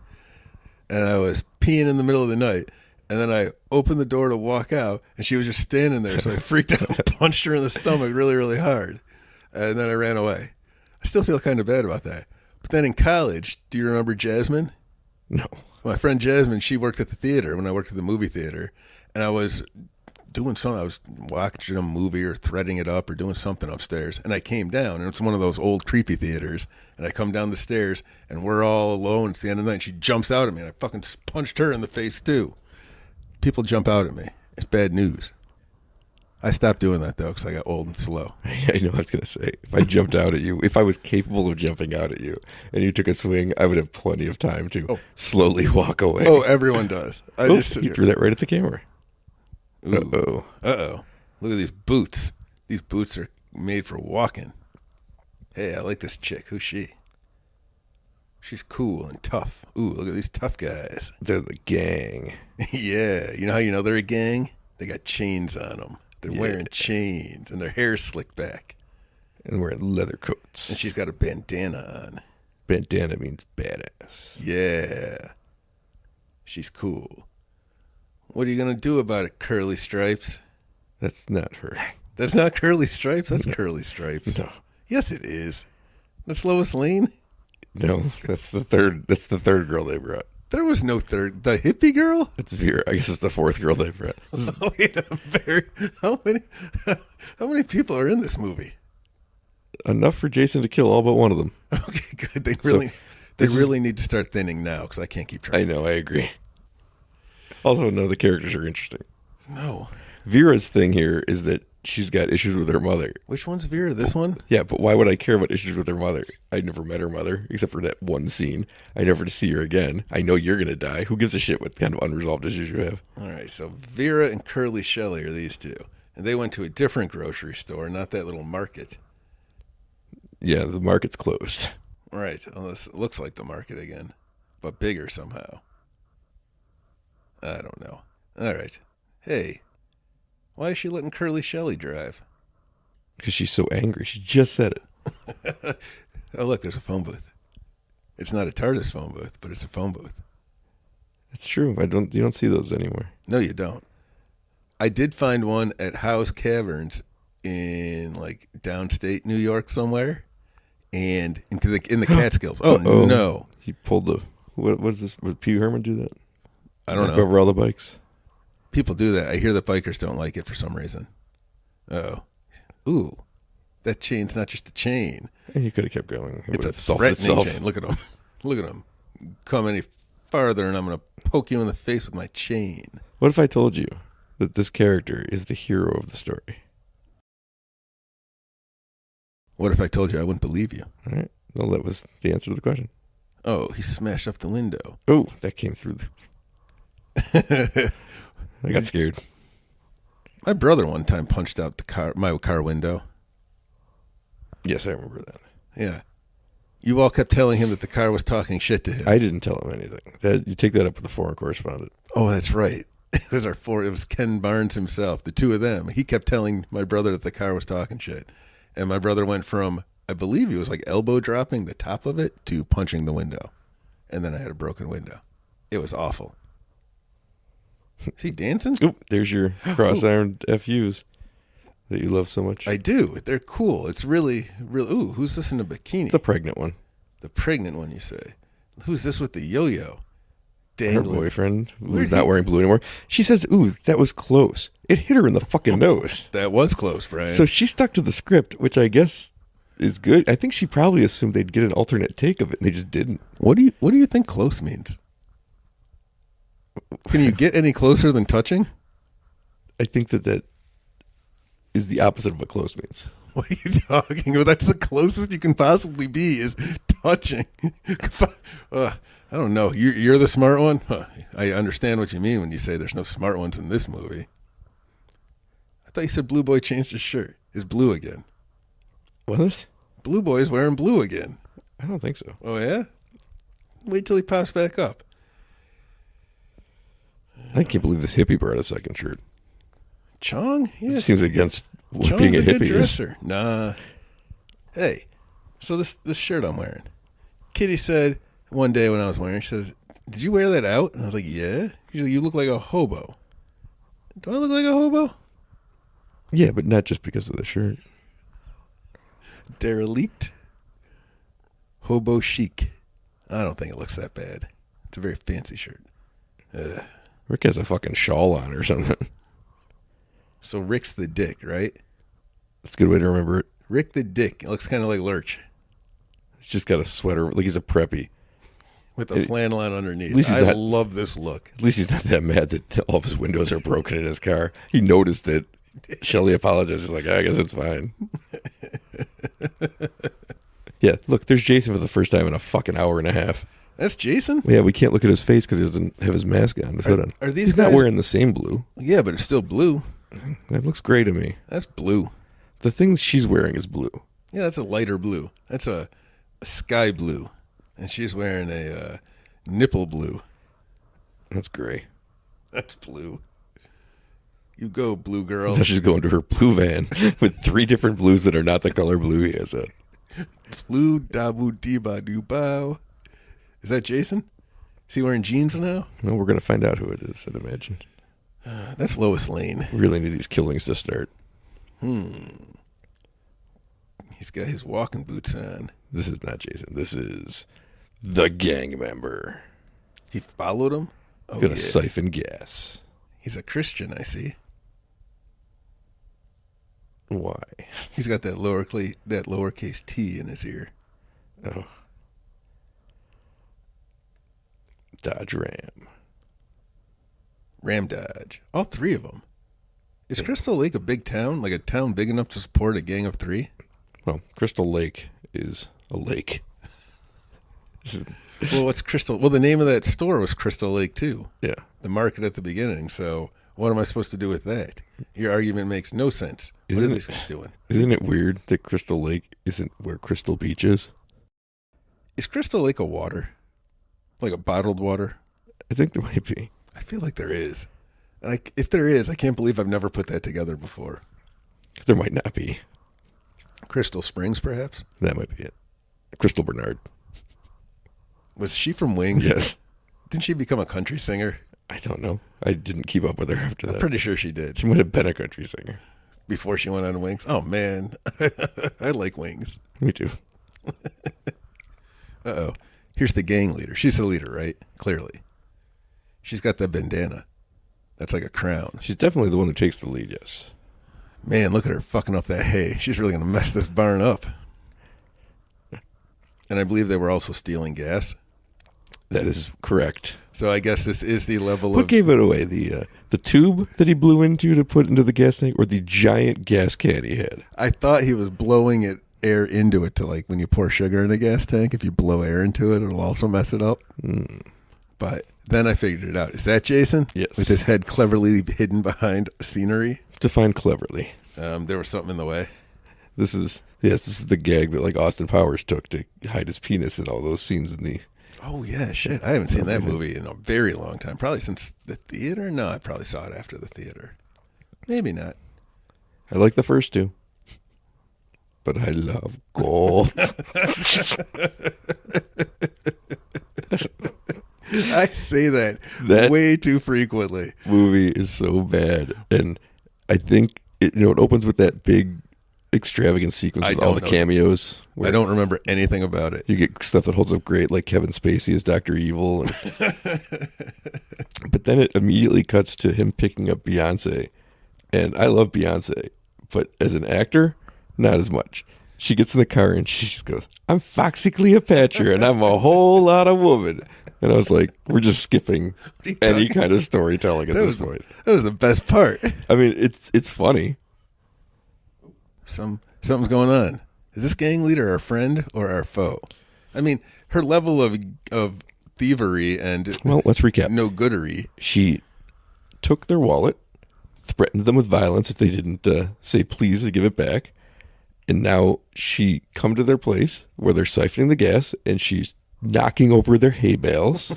and I was peeing in the middle of the night, and then I opened the door to walk out, and she was just standing there, so I freaked out and punched her in the stomach really, really hard, and then I ran away. I still feel kind of bad about that. But then in college, do you remember Jasmine? No. My friend Jasmine, she worked at the theater when I worked at the movie theater, and I was doing something. I was watching a movie or threading it up or doing something upstairs, and I came down, and it's one of those old creepy theaters, and I come down the stairs, and we're all alone. It's the end of the night, and she jumps out at me, and I fucking punched her in the face, too. People jump out at me. It's bad news. I stopped doing that, though, because I got old and slow. Yeah, I know what I was going to say. If I jumped out at you, if I was capable of jumping out at you and you took a swing, I would have plenty of time to slowly walk away. Oh, everyone does. You threw that right at the camera. Ooh. Uh-oh. Uh-oh. Look at these boots. These boots are made for walking. Hey, I like this chick. Who's she? She's cool and tough. Ooh, look at these tough guys. They're the gang. Yeah. You know how you know they're a gang? They got chains on them. They're wearing chains, and their hair's slicked back. And wearing leather coats. And she's got a bandana on. Bandana means badass. Yeah. She's cool. What are you going to do about it, Curly Stripes? That's not her. That's not Curly Stripes? That's Curly Stripes. No. Yes, it is. That's Lois Lane? No, that's the third girl they brought. There was no third. The hippie girl? It's Vera. I guess it's the fourth girl they brought. Wait, how many people are in this movie? Enough for Jason to kill all but one of them. Okay, good. They really need to start thinning now because I can't keep track. I know, I agree. Also, none of the characters are interesting. No. Vera's thing here is that she's got issues with her mother. Which one's Vera? This one? Yeah, but why would I care about issues with her mother? I never met her mother, except for that one scene. I never to see her again. I know you're going to die. Who gives a shit what kind of unresolved issues you have? All right, so Vera and Curly Shelley are these two. And they went to a different grocery store, not that little market. Yeah, the market's closed. Right, unless it looks like the market again, but bigger somehow. I don't know. All right. Hey, Why is she letting Curly Shelley drive? Because she's so angry. She just said it. Oh, look, there's a phone booth. It's not a TARDIS phone booth, but it's a phone booth. It's true. You don't see those anymore. No, you don't. I did find one at Howe's Caverns in like downstate New York somewhere, and in the Catskills. Oh no! He pulled the what is this? Would Pee Wee Herman do that? I don't Knock know. over all the bikes. People do that. I hear that bikers don't like it for some reason. Oh, ooh, that chain's not just a chain. And you could have kept going. It It's a would have solved threatening itself. chain. Look at him. Look at him. Come any farther, and I'm going to poke you in the face with my chain. What if I told you that this character is the hero of the story? What if I told you I wouldn't believe you? All right. Well, that was the answer to the question. Oh, he smashed up the window. Oh, that came through. I got scared. My brother one time punched out my car window. Yes, I remember that. Yeah. You all kept telling him that the car was talking shit to him. I didn't tell him anything. You take that up with the foreign correspondent. Oh, that's right. It was Ken Barnes himself, the two of them. He kept telling my brother that the car was talking shit. And my brother went from, I believe he was like elbow dropping the top of it to punching the window. And then I had a broken window. It was awful. Is he dancing? Oop, there's your cross-iron FUs that you love so much. I do. They're cool. It's really. Ooh, who's this in a bikini? The pregnant one. The pregnant one, you say. Who's this with the yo-yo? Her Dangling. boyfriend, who's not wearing blue anymore. She says, ooh, that was close. It hit her in the fucking nose. That was close, Brian. So she stuck to the script, which I guess is good. I think she probably assumed they'd get an alternate take of it, and they just didn't. What do you think close means? Can you get any closer than touching? I think that is the opposite of what close means. What are you talking about? That's the closest you can possibly be is touching. I don't know. You're the smart one? Huh. I understand what you mean when you say there's no smart ones in this movie. I thought you said Blue Boy changed his shirt. It's blue again. What? Blue Boy's wearing blue again. I don't think so. Oh, yeah? Wait till he pops back up. I can't believe this hippie brought a second shirt. Chong? It Yeah. seems against what Chong's being a a good hippie is. dresser. Nah. Hey, so this shirt I'm wearing. Kitty said one day when I was wearing it, she says, did you wear that out? And I was like, yeah. You look like a hobo. Do I look like a hobo? Yeah, but not just because of the shirt. Derelict. Hobo chic. I don't think it looks that bad. It's a very fancy shirt. Rick has a fucking shawl on or something. So Rick's the dick, right? That's a good way to remember it. Rick the dick. It looks kind of like Lurch. He's just got a sweater, like he's a preppy. With a flannel on underneath. At least he's I not- love this look. At least he's not that mad that all of his windows are broken in his car. He noticed it. Shelley apologized. He's like, I guess it's fine. Yeah, look, there's Jason for the first time in a fucking hour and a half. That's Jason? Yeah, we can't look at his face because he doesn't have his mask on, his hood on. Are these He's not guys- wearing the same blue. Yeah, but it's still blue. That looks gray to me. That's blue. The thing she's wearing is blue. Yeah, that's a lighter blue. That's a sky blue. And she's wearing a nipple blue. That's gray. That's blue. You go, blue girl. Now she's going to her blue van with 3 different blues that are not the color blue he has on. Blue dabu diba do bow. Is that Jason? Is he wearing jeans now? No, we're going to find out who it is, I'd imagine. That's Lois Lane. We really need these killings to start. He's got his walking boots on. This is not Jason. This is the gang member. He followed him? He's Oh, going yeah. to siphon gas. He's a Christian, I see. Why? He's got that lowercase T in his ear. Oh. Dodge Ram. Ram Dodge. All 3 of them. Is Crystal Lake a big town? Like a town big enough to support a gang of 3? Well, Crystal Lake is a lake. This is, Well, what's Crystal? Well, the name of that store was Crystal Lake, too. yeah. The market at the beginning. So what am I supposed to do with that? Your argument makes no sense. What Isn't are it- these guys doing? Isn't it weird that Crystal Lake isn't where Crystal Beach is? Is Crystal Lake a water? Like a bottled water? I think there might be. I feel like there is. And if there is, I can't believe I've never put that together before. There might not be. Crystal Springs, perhaps? That might be it. Crystal Bernard. Was she from Wings? Yes. Didn't she become a country singer? I don't know. I didn't keep up with her after that. I'm pretty sure she did. She might have been a country singer. Before she went on Wings? Oh, man. I like Wings. Me too. Uh-oh. Here's the gang leader. She's the leader, right? Clearly. She's got the bandana. That's like a crown. She's definitely the one who takes the lead, yes. Man, look at her fucking up that hay. She's really going to mess this barn up. And I believe they were also stealing gas. That is correct. So I guess this is the level What of... gave it away? The tube that he blew into to put into the gas tank, or the giant gas can he had? I thought he was blowing air into it to, like, when you pour sugar in a gas tank, if you blow air into it, it'll also mess it up. But then I figured it out. Is that Jason? Yes. With his head cleverly hidden behind scenery? Defined cleverly. There was something in the way. This is the gag that like Austin Powers took to hide his penis in all those scenes in the... Oh, yeah, shit. I haven't seen that movie in a very long time. Probably since the theater? No, I probably saw it after the theater. Maybe not. I like the first two. But I love gold. I say that way too frequently. Movie is so bad. And I think it opens with that big extravagant sequence with all the cameos. I don't remember anything about it. You get stuff that holds up great, like Kevin Spacey as Dr. Evil. But then it immediately cuts to him picking up Beyonce. And I love Beyonce, but as an actor, not as much. She gets in the car and she just goes, "I'm Foxy Cleopatra and I'm a whole lot of woman." And I was like, we're just skipping any kind of storytelling at this point. That was the best part. I mean, it's funny. Something's going on. Is this gang leader our friend or our foe? I mean, her level of thievery and Well, let's recap. no goodery. She took their wallet, threatened them with violence if they didn't say please to give it back, and now she come to their place where they're siphoning the gas, and she's knocking over their hay bales.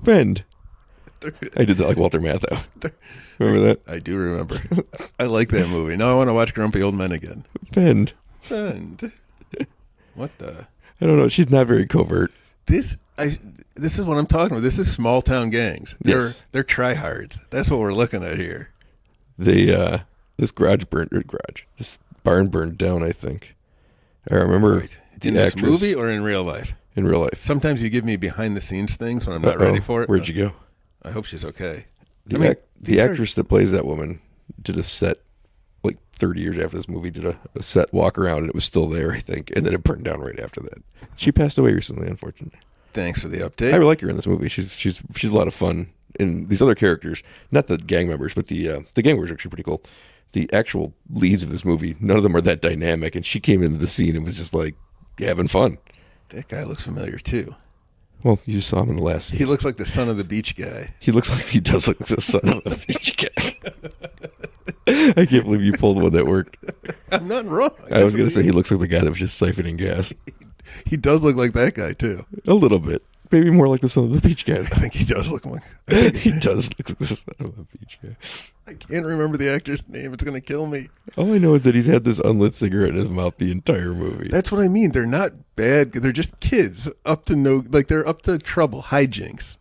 Friend. I did that like Walter Matthau. Remember that? I do remember. I like that movie. Now I want to watch Grumpy Old Men again. Friend. What the? I don't know. She's not very covert. This is what I'm talking about. This is small town gangs. They're tryhards. That's what we're looking at here. This this barn burned down, I think. I remember in this movie or in real life? In real life. Sometimes you give me behind the scenes things when I'm not ready for it. Where'd you go? I hope she's okay. The actress that plays that woman did a set like 30 years after this movie, did a set walk around, and it was still there, I think, and then it burned down right after that. She passed away recently, unfortunately. Thanks for the update. I really like her in this movie. She's a lot of fun. And these other characters, not the gang members, but the gang members are actually pretty cool. The actual leads of this movie, none of them are that dynamic, and she came into the scene and was just like having fun. That guy looks familiar too. Well, you just saw him in the last scene. He looks like the son of the beach guy. He does look like the son of the beach guy. I can't believe you pulled one that worked. I'm not wrong. I was going to say he looks like the guy that was just siphoning gas. He does look like that guy too. A little bit. Maybe more like the son of the beach guy. I think he does look like... He does look like the son of the beach guy. I can't remember the actor's name. It's going to kill me. All I know is that he's had this unlit cigarette in his mouth the entire movie. That's what I mean. They're not bad. They're just kids up to they're up to trouble. Hijinks.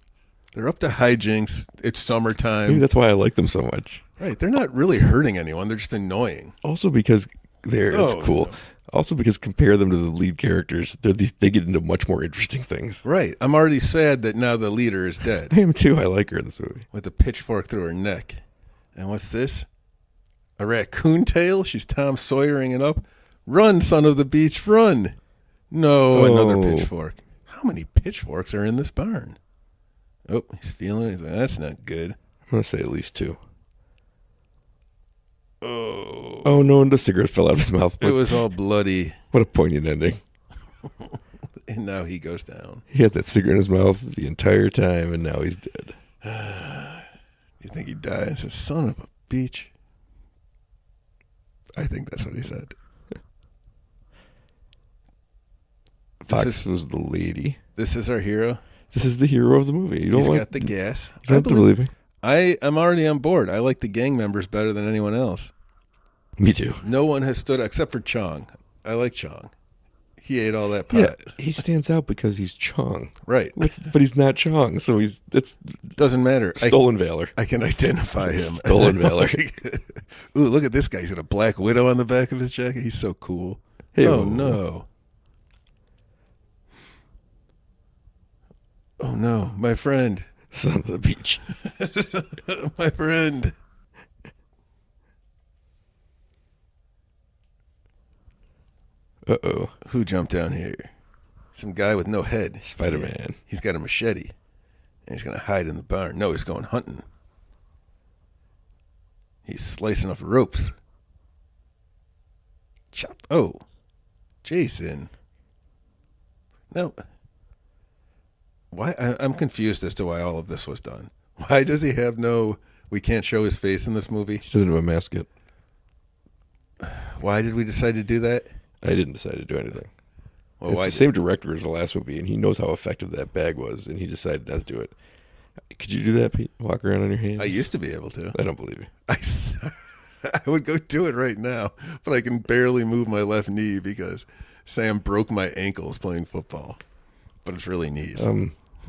They're up to hijinks. It's summertime. Maybe that's why I like them so much. Right. They're not really hurting anyone. They're just annoying. Also because that's cool. No. Also because compare them to the lead characters, they get into much more interesting things. Right. I'm already sad that now the leader is dead. I am too. I like her in this movie. With a pitchfork through her neck. And what's this? A raccoon tail? She's Tom Sawyering it up. Run, son of the beach, run. No, another pitchfork. How many pitchforks are in this barn? Oh, he's feeling it. He's like, that's not good. I'm going to say at least 2. Oh no, and the cigarette fell out of his mouth. It was all bloody. What a poignant ending. And now he goes down. He had that cigarette in his mouth the entire time, and now he's dead. You think he died? It's a son of a beach. I think that's what he said. Fox was the lady. This is our hero? This is the hero of the movie. You don't He's want, got the gas. You don't have to believe me. I'm already on board. I like the gang members better than anyone else. Me too. No one has stood except for Chong. I like Chong. He ate all that pot. Yeah, he stands out because he's Chong. Right. But he's not Chong, so that's doesn't matter. stolen valor. I can identify him. Stolen valor. Ooh, look at this guy. He's got a black widow on the back of his jacket. He's so cool. Hey, oh, no. Oh, no. My friend. Son of the beach. My friend. Uh-oh. Who jumped down here? Some guy with no head. Spider-Man. Yeah. He's got a machete. And he's going to hide in the barn. No, he's going hunting. He's slicing off ropes. Chop. Oh. Jason. No. Why? I'm confused as to why all of this was done. Why does he have we can't show his face in this movie? He doesn't have a mask yet. Why did we decide to do that? I didn't decide to do anything. Well, it's the same director as the last movie, and he knows how effective that bag was, and he decided not to do it. Could you do that, Pete? Walk around on your hands? I used to be able to. I don't believe you. I would go do it right now, but I can barely move my left knee because Sam broke my ankles playing football. But it's really knees.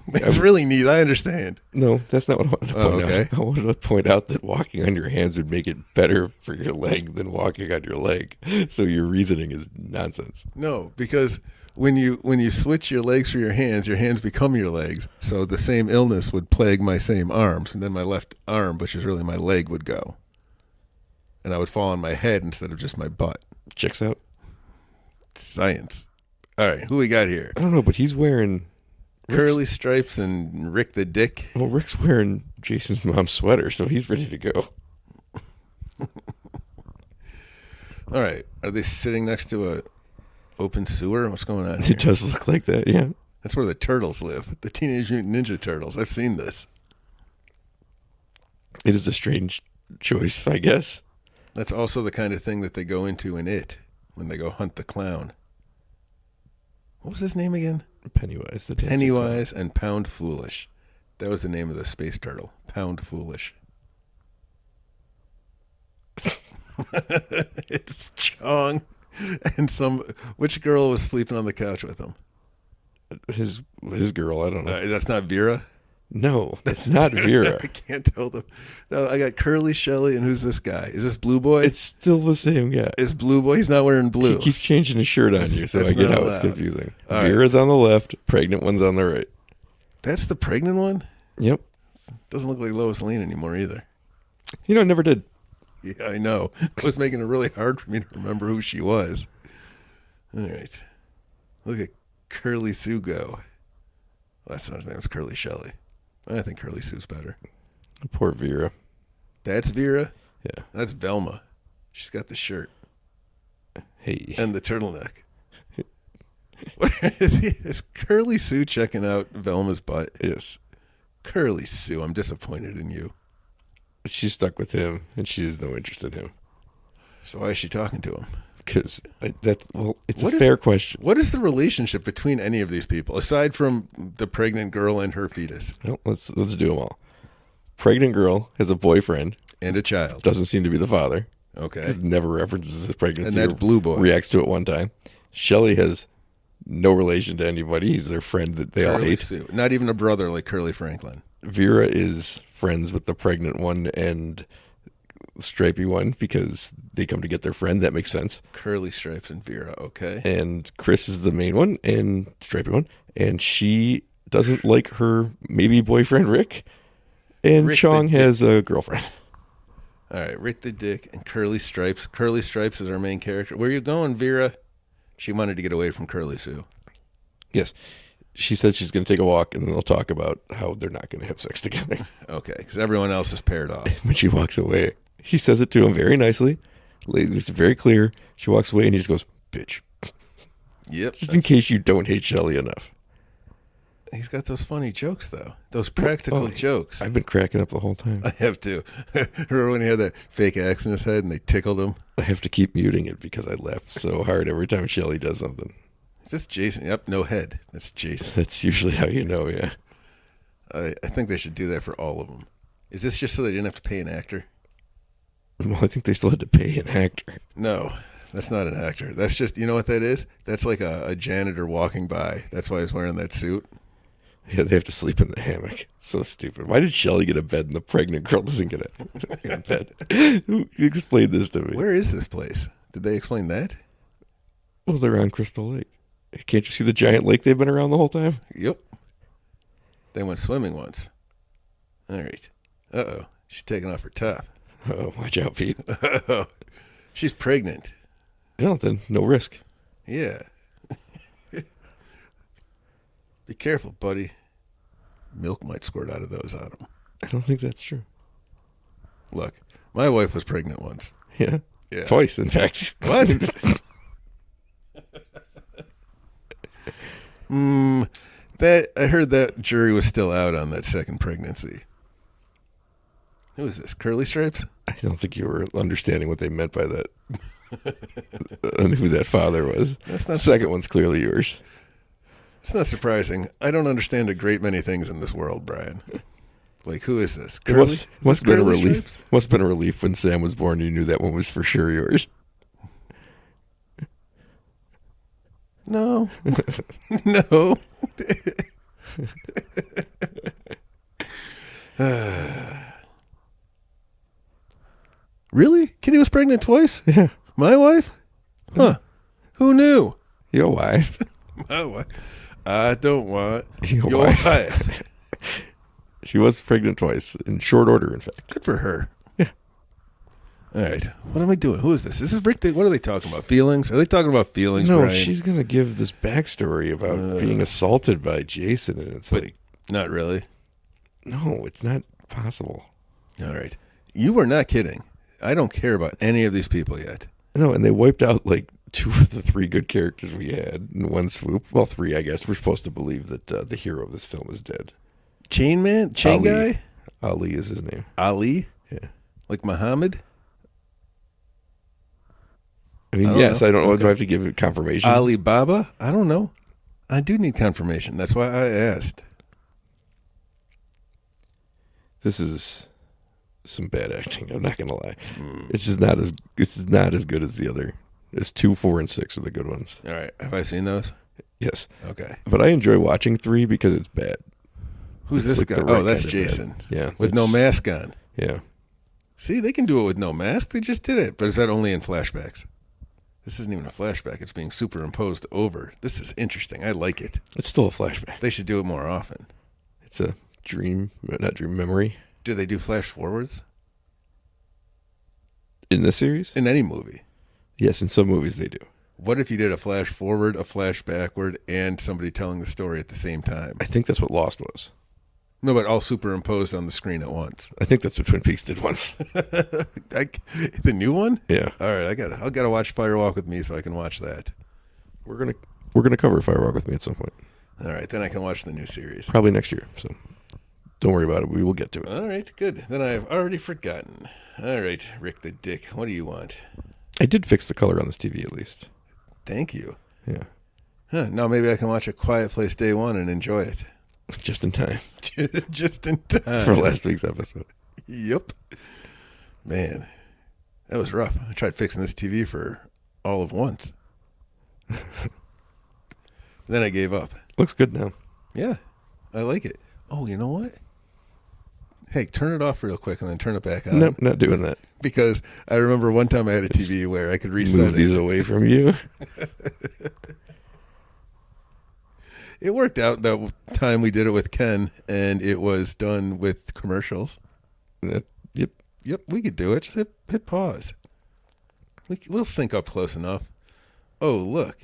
It's really knees. I understand. No, that's not what I wanted to point okay. out. I wanted to point out that walking on your hands would make it better for your leg than walking on your leg. So your reasoning is nonsense. No, because when you switch your legs for your hands become your legs. So the same illness would plague my same arms, and then my left arm, which is really my leg, would go. And I would fall on my head instead of just my butt. Checks out. Science. All right, who we got here? I don't know, but he's wearing curly stripes and Rick the Dick. Well, Rick's wearing Jason's mom's sweater, so he's ready to go. All right, are they sitting next to a open sewer? What's going on here? It does look like that, yeah. That's where the turtles live, the Teenage Mutant Ninja Turtles. I've seen this. It is a strange choice, I guess. That's also the kind of thing that they go into in It when they go hunt the clown. What was his name again? Pennywise. The Pennywise and Pound Foolish. That was the name of the space turtle. Pound Foolish. It's Chong and which girl was sleeping on the couch with him? His girl, I don't know. That's not Vera? No, that's not Vera. I can't tell them. No, I got Curly Shelley, and who's this guy? Is this Blue Boy? It's still the same guy. It's Blue Boy? He's not wearing blue. He keeps changing his shirt on you, so I get how it's confusing. All Vera's on the left, pregnant one's on the right. That's the pregnant one? Yep. Doesn't look like Lois Lane anymore either. You know, I never did. Yeah, I know. It was making it really hard for me to remember who she was. All right. Look at Curly Sue go. Well, that's not her name. It's Curly Shelley. I think Curly Sue's better. Poor Vera. That's Vera? Yeah. That's Velma. She's got the shirt. Hey. And the turtleneck. What is Curly Sue checking out Velma's butt? Yes. Curly Sue, I'm disappointed in you. She's stuck with him, and she has no interest in him. So why is she talking to him? Because it's a fair question. What is the relationship between any of these people, aside from the pregnant girl and her fetus? Well, let's do them all. Pregnant girl has a boyfriend. And a child. Doesn't seem to be the father. Okay. Never references his pregnancy. And that's Blue Boy. Reacts to it one time. Shelley has no relation to anybody. He's their friend that they all hate. Sue. Not even a brother like Curly Franklin. Vera is friends with the pregnant one and stripy one because they come to get their friend. That makes sense. Curly Stripes and Vera, okay. And Chris is the main one and stripy one. And she doesn't like her maybe boyfriend Rick. And Rick Chong has a girlfriend. All right, Rick the Dick and Curly Stripes. Curly Stripes is our main character. Where you going, Vera? She wanted to get away from Curly Sue. Yes. She said she's going to take a walk, and then they'll talk about how they're not going to have sex together. Okay, because everyone else is paired off. When she walks away, she says it to him very nicely. It's very clear. She walks away, and he just goes, bitch. Yep. Just in case you don't hate Shelley enough. He's got those funny jokes, though. Those practical jokes. I've been cracking up the whole time. I have to. Remember when he had that fake axe in his head and they tickled him? I have to keep muting it because I laugh so hard every time Shelley does something. Is this Jason? Yep, no head. That's Jason. That's usually how you know, yeah. I think they should do that for all of them. Is this just so they didn't have to pay an actor? Well, I think they still had to pay an actor. No, that's not an actor. That's just, you know what that is? That's like a janitor walking by. That's why he's wearing that suit. Yeah, they have to sleep in the hammock. It's so stupid. Why did Shelley get a bed and the pregnant girl doesn't get a bed? Who explained this to me? Where is this place? Did they explain that? Well, they're on Crystal Lake. Can't you see the giant lake they've been around the whole time? Yep. They went swimming once. All right. Uh-oh. She's taking off her top. Oh, watch out, Pete. Uh-oh. She's pregnant. Well, then, no risk. Yeah. Be careful, buddy. Milk might squirt out of those on him. I don't think that's true. Look, my wife was pregnant once. Yeah? Yeah. Twice, in fact. What? That I heard that jury was still out on that second pregnancy. Who is this? Curly Stripes? I don't think you were understanding what they meant by that. And who that father was. That's not the second one's clearly yours. It's not surprising. I don't understand a great many things in this world, Brian. Like, who is this? Curly? Must have been a Curly relief. Stripes? Must have been a relief when Sam was born. You knew that one was for sure yours. No. No. Really? Kitty was pregnant twice? Yeah. My wife? Huh. Who knew? Your wife. My wife. I don't want Your your wife. wife. She was pregnant twice, in short order, in fact. Good for her. Yeah. All right. What am I doing? Who is this? This is Rick. What are they talking about? Feelings? Are they talking about feelings, No, Brian? she's going to give this backstory about being assaulted by Jason, and it's like, Not really. no, it's not possible. All right. You were not kidding. I don't care about any of these people yet. No, and they wiped out like 2 of the 3 good characters we had in one swoop. Well, 3, I guess. We're supposed to believe that the hero of this film is dead. Chain Man? Chain Ali. Guy? Ali is his name. Ali? Yeah. Like Muhammad? I mean, yes, I don't know. Do I have to give it confirmation? Ali Baba? I don't know. I do need confirmation. That's why I asked. This is some bad acting. I'm not going to lie. It's just not as good as the other. There's 2, 4, and 6 are the good ones. All right. Have I seen those? Yes. Okay. But I enjoy watching 3 because it's bad. Who's It's this like guy? the right Oh, that's kind of bad. Jason. Yeah. With no mask on. Yeah. See, they can do it with no mask. They just did it. But is that only in flashbacks? This isn't even a flashback. It's being superimposed over. This is interesting. I like it. It's still a flashback. They should do it more often. It's a memory. Do they do flash forwards? In this series? In any movie. Yes, in some movies they do. What if you did a flash forward, a flash backward, and somebody telling the story at the same time? I think that's what Lost was. No, but all superimposed on the screen at once. I think that's what Twin Peaks did once. The new one? Yeah. All right, I gotta watch Firewalk with Me so I can watch that. We're gonna cover Firewalk with Me at some point. All right, then I can watch the new series. Probably next year. So don't worry about it. We will get to it. All right, good. Then I've already forgotten. All right, Rick the Dick, what do you want? I did fix the color on this TV at least. Thank you. Yeah. Huh, now maybe I can watch A Quiet Place Day 1 and enjoy it. Just in time Just in time. for last week's episode. Yep. Man, that was rough. I tried fixing this TV for all of once. Then I gave up. Looks good now. Yeah, I like it. Oh, you know what? Hey, turn it off real quick and then turn it back on. No, not doing that. Because I remember one time I had a TV where I could reset Move these it. away from you. It worked out the time we did it with Ken, and it was done with commercials. Yep. Yep, we could do it. Just hit pause. We'll sync up close enough. Oh, look.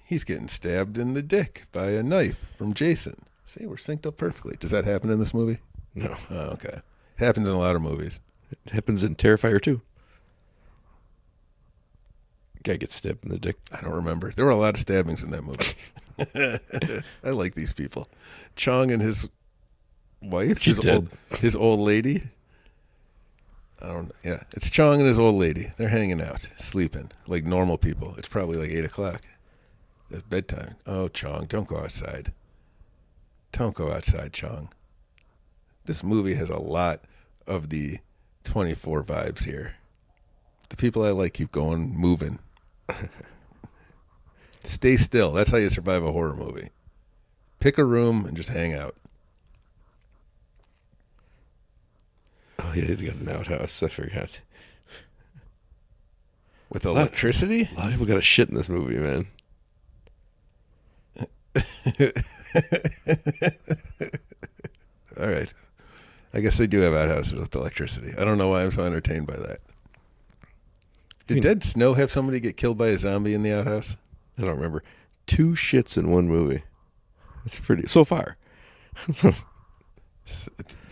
He's getting stabbed in the dick by a knife from Jason. See, we're synced up perfectly. Does that happen in this movie? No. Oh, okay. Happens in a lot of movies. It happens in Terrifier 2. Guy gets stabbed in the dick. I don't remember. There were a lot of stabbings in that movie. I like these people. Chong and his wife, his old lady. Yeah, it's Chong and his old lady. They're hanging out, sleeping like normal people. It's probably like 8:00. It's bedtime. Oh, Chong, don't go outside. Don't go outside, Chong. This movie has a lot of the 24 vibes here. The people I like keep going, moving. Stay still. That's how you survive a horror movie. Pick a room and just hang out. Oh yeah, they got an outhouse. I forgot. With electricity? A lot of people got a shit in this movie, man. All right. I guess they do have outhouses with electricity. I don't know why I'm so entertained by that. Did Dead Snow have somebody get killed by a zombie in the outhouse? I don't remember. 2 shits in one movie. That's pretty so far.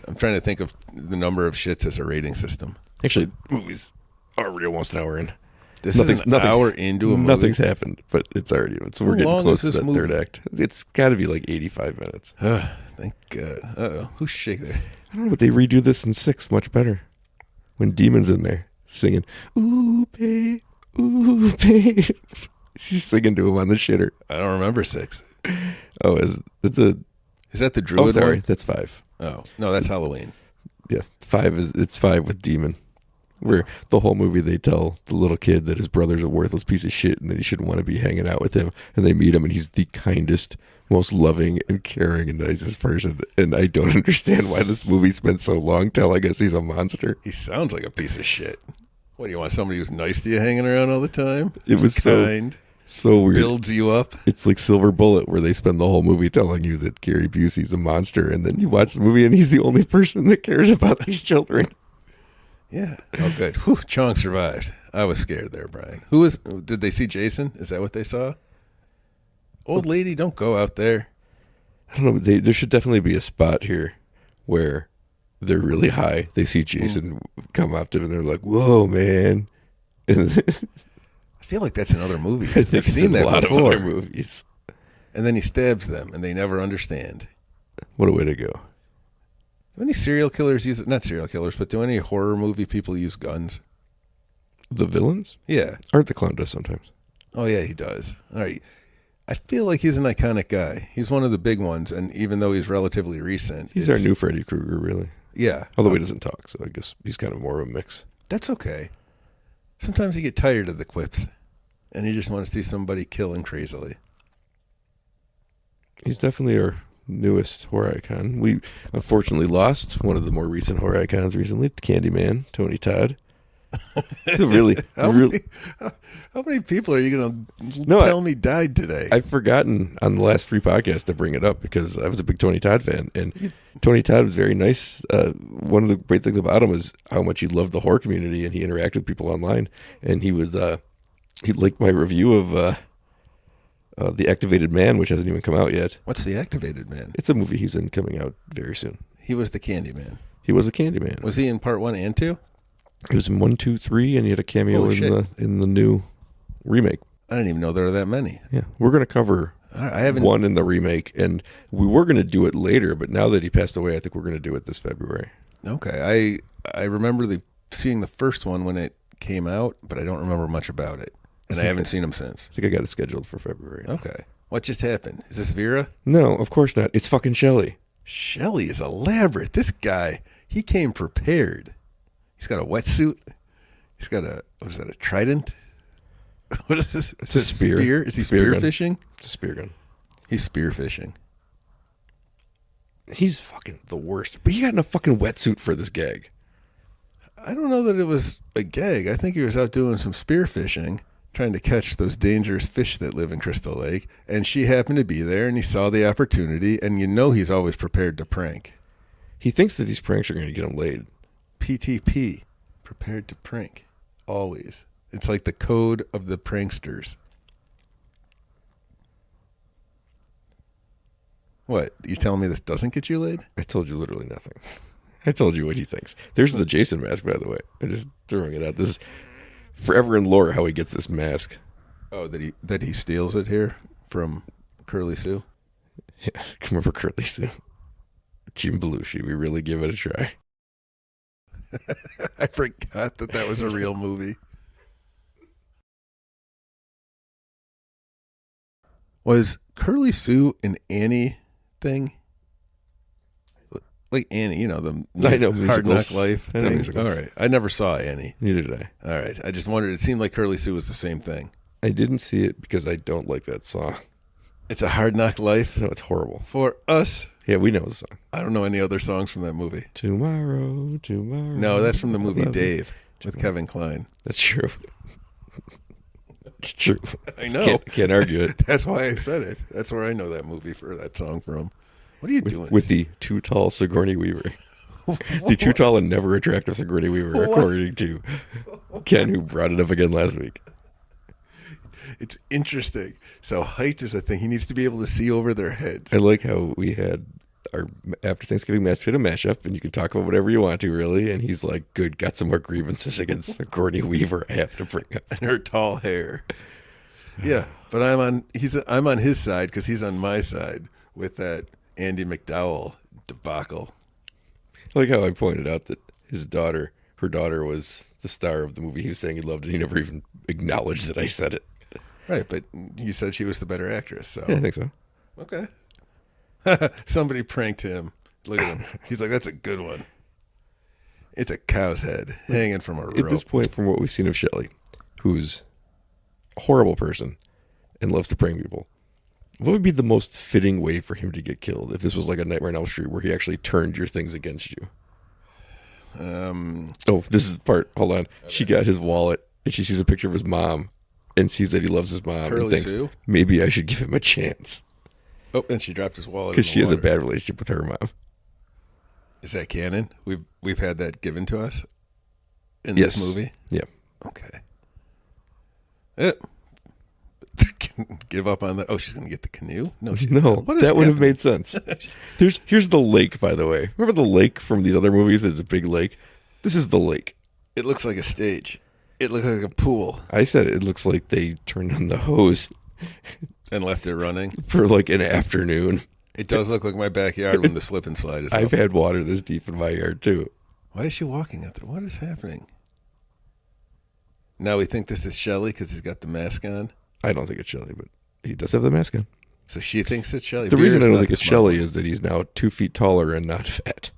I'm trying to think of the number of shits as a rating system. Actually, movies are already almost an hour in. This is an hour into a movie. Nothing's happened, but it's already. So we're getting close to that movie? third act. It's got to be like 85 minutes. Thank God. Uh-oh. Who's shaking there? I don't know, but they redo this in 6 much better. When Demon's in there singing, "Ooh, babe, ooh, babe." She's singing to him on the shitter. I don't remember 6. Oh, is that the druid Oh, sorry, one? that's 5. Oh, no, that's Halloween. Yeah, 5 it's 5 with Demon. Where the whole movie they tell the little kid that his brother's a worthless piece of shit and that he shouldn't want to be hanging out with him. And they meet him and he's the kindest, most loving and caring and nicest person. And I don't understand why this movie spent so long telling us he's a monster. He sounds like a piece of shit. What, do you want somebody who's nice to you hanging around all the time? It was kind, so weird. Builds you up. It's like Silver Bullet where they spend the whole movie telling you that Gary Busey's a monster. And then you watch the movie and he's the only person that cares about these children. Yeah. Oh, good. Whew, Chong survived. I was scared there, Brian. Did they see Jason? Is that what they saw? Old lady, don't go out there. I don't know. There should definitely be a spot here where they're really high. They see Jason come up to them and they're like, "Whoa, man." And I feel like that's another movie. I think I've seen that a lot before. of other movies. And then he stabs them and they never understand. What a way to go. Do any serial killers use it? Not serial killers, but do any horror movie people use guns? The villains? Yeah. Art the Clown does sometimes. Oh, yeah, he does. All right. I feel like he's an iconic guy. He's one of the big ones, and even though he's relatively recent. He's our new Freddy Krueger, really. Yeah. Although he doesn't talk, so I guess he's kind of more of a mix. That's okay. Sometimes you get tired of the quips, and you just want to see somebody killing crazily. He's definitely our newest horror icon. We unfortunately lost one of the more recent horror icons recently, Candyman, Tony Todd. How many people are you going to tell me died today? I've forgotten on the last 3 podcasts to bring it up because I was a big Tony Todd fan, and Tony Todd was very nice. One of the great things about him is how much he loved the horror community, and he interacted with people online. And he liked my review of The Activated Man, which hasn't even come out yet. What's The Activated Man? It's a movie he's in coming out very soon. He was the Candyman. He was a Candyman. Was he in part 1 and 2? He was in 1, 2, 3, and he had a cameo in the new remake. I didn't even know there were that many. Yeah, we're going to cover one in the remake, and we were going to do it later, but now that he passed away, I think we're going to do it this February. Okay, I remember seeing the first one when it came out, but I don't remember much about it, and I haven't seen him since. I think I got it scheduled for February. Okay, what just happened? Is this Vera? No, of course not. It's fucking Shelley. Shelley is elaborate. This guy, he came prepared. He's got a wetsuit. He's got a trident? What is this? It's a spear. Is he spear fishing? It's a spear gun. He's spear fishing. He's fucking the worst. But he got in a fucking wetsuit for this gag. I don't know that it was a gag. I think he was out doing some spear fishing, trying to catch those dangerous fish that live in Crystal Lake. And she happened to be there, and he saw the opportunity. And he's always prepared to prank. He thinks that these pranks are going to get him laid. PTP, prepared to prank, always. It's like the code of the pranksters. What? You telling me this doesn't get you laid? I told you literally nothing. I told you what he thinks. There's the Jason mask, by the way. I'm just throwing it out. This is forever in lore how he gets this mask. Oh, that he steals it here from Curly Sue? Yeah, come over Curly Sue. Jim Belushi, we really give it a try. I forgot that was a real movie. Was Curly Sue an Annie thing? Like Annie, you know, the I know, Hard Knock musicals. Life I know thing. musicals. All right. I never saw Annie. Neither did I. All right. I just wondered. It seemed like Curly Sue was the same thing. I didn't see it because I don't like that song. It's a Hard Knock Life No, it's horrible. for us. Yeah, we know the song. I don't know any other songs from that movie. Tomorrow. No, that's from the movie Dave with Kevin Kline. That's true. It's true. I know. Can't argue it. That's why I said it. That's where I know that movie for that song from. What are you doing? With the too tall Sigourney Weaver. The too tall and never attractive Sigourney Weaver, What? according to Ken, who brought it up again last week. It's interesting. So height is a thing. He needs to be able to see over their heads. I like how we had our after Thanksgiving match fit a mashup, and you can talk about whatever you want to, really. And he's like, "Good, got some more grievances against Sigourney Weaver. I have to bring up." And her tall hair. Yeah, but I'm on his side because he's on my side with that Andy McDowell debacle. I like how I pointed out that her daughter was the star of the movie he was saying he loved, and he never even acknowledged that I said it. Right, but you said she was the better actress, so Yeah, I think so. okay. Somebody pranked him. Look at him. He's like, that's a good one. It's a cow's head hanging from a rope. At this point, from what we've seen of Shelley, who's a horrible person and loves to prank people, what would be the most fitting way for him to get killed if this was like a Nightmare on Elm Street where he actually turned your things against you? Oh, this is the part. Hold on. Okay. She got his wallet and she sees a picture of his mom and sees that he loves his mom Curly and thinks, Sue? maybe I should give him a chance. Oh, and she dropped his wallet Because she has a water. bad relationship with her mom. Is that canon? We've had that given to us in Yes. this movie? Yeah. Okay. Give up on that. Oh, she's going to get the canoe? No, No, that would have made sense. Here's the lake, by the way. Remember the lake from these other movies? It's a big lake. This is the lake. It looks like a stage. It looks like a pool. I said it looks like they turned on the hose And left it running. for like an afternoon. It does look like my backyard when the slip and slide is I've up. had water this deep in my yard too. Why is she walking out there? What is happening? Now we think this is Shelley because he's got the mask on. I don't think it's Shelley, but he does have the mask on. So she thinks it's Shelley. The reason I Beer's don't not think the it's smart Shelley one. is that he's now 2 feet taller and not fat.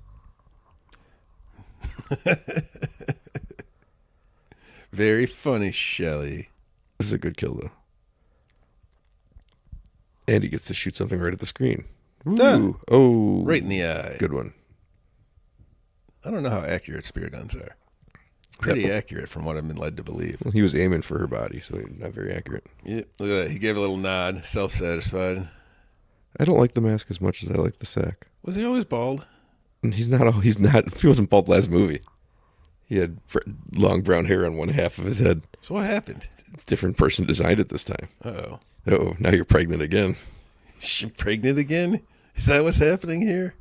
Very funny, Shelley. This is a good kill though. And he gets to shoot something right at the screen. Ooh. Oh, Right in the eye. good one. I don't know how accurate spear guns are. Pretty accurate from what I've been led to believe. Well, he was aiming for her body, so not very accurate. Yeah, look at that. He gave a little nod, self-satisfied. I don't like the mask as much as I like the sack. Was he always bald? And he's not. He wasn't bald last movie. He had long brown hair on one half of his head. So what happened? Different person designed it this time. Uh-oh. Oh, now you're pregnant again. Is she pregnant again? Is that what's happening here?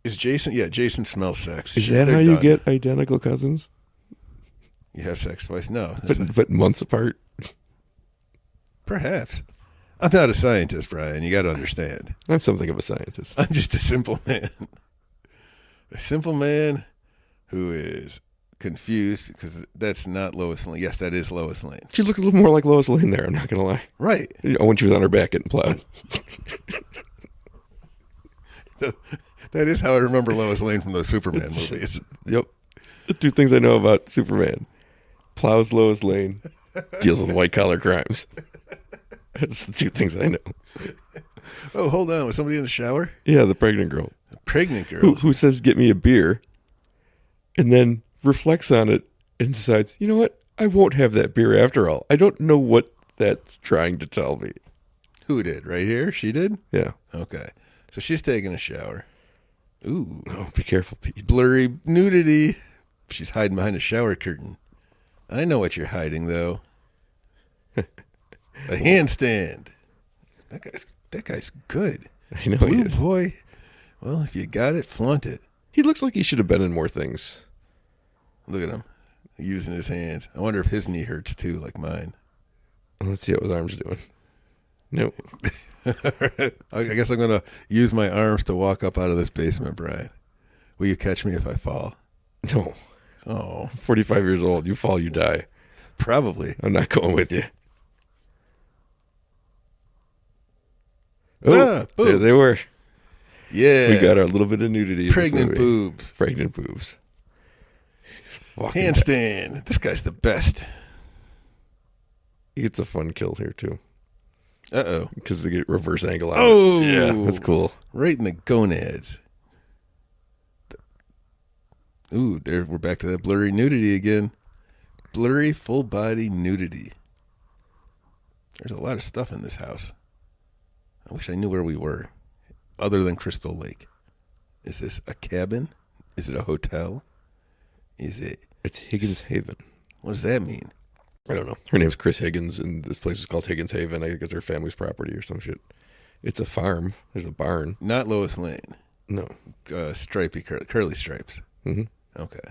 Is Jason? Yeah, Jason smells sex. Is that They're how you done. get identical cousins? You have sex twice? No. that's But months apart? perhaps. I'm not a scientist, Brian. You got to understand. I'm something of a scientist. I'm just a simple man. A simple man who is confused because that's not Lois Lane. Yes, that is Lois Lane. She looked a little more like Lois Lane there, I'm not going to lie. Right. When she was on her back getting plowed. That is how I remember Lois Lane from those Superman movies. Yep. The 2 things I know about Superman. Plows Lois Lane, deals with white-collar crimes. That's the 2 things I know. Oh, hold on. Was somebody in the shower? Yeah, the pregnant girl. A pregnant girl. Who says, get me a beer, and then reflects on it and decides, you know what? I won't have that beer after all. I don't know what that's trying to tell me. Who did? Right here? She did? Yeah. Okay. So she's taking a shower. Ooh. Oh, be careful, Pete. Blurry nudity. She's hiding behind a shower curtain. I know what you're hiding, though. A handstand. That guy's good. I know Blue he is. boy. Well, if you got it, flaunt it. He looks like he should have been in more things. Look at him using his hands. I wonder if his knee hurts too, like mine. Let's see what his arm's doing. Nope. I guess I'm going to use my arms to walk up out of this basement, Brian. Will you catch me if I fall? No. Oh, 45 years old. You fall, you die. probably. I'm not going with you. Oh, boobs. there they were. Yeah. We got our little bit of nudity. Pregnant boobs. Pregnant boobs. Handstand. This guy's the best. He gets a fun kill here, too. Uh-oh. Because they get reverse angle on Oh! it. Yeah, that's cool. Right in the gonads. Ooh, there we're back to that blurry nudity again. Blurry full body nudity. There's a lot of stuff in this house. I wish I knew where we were, other than Crystal Lake. Is this a cabin? Is it a hotel? Is it? It's Higgins Haven. What does that mean? I don't know. Her name's Chris Higgins, and this place is called Higgins Haven. I think it's her family's property or some shit. It's a farm. There's a barn. Not Lois Lane. No. Stripey, curly stripes. Mm-hmm. Okay.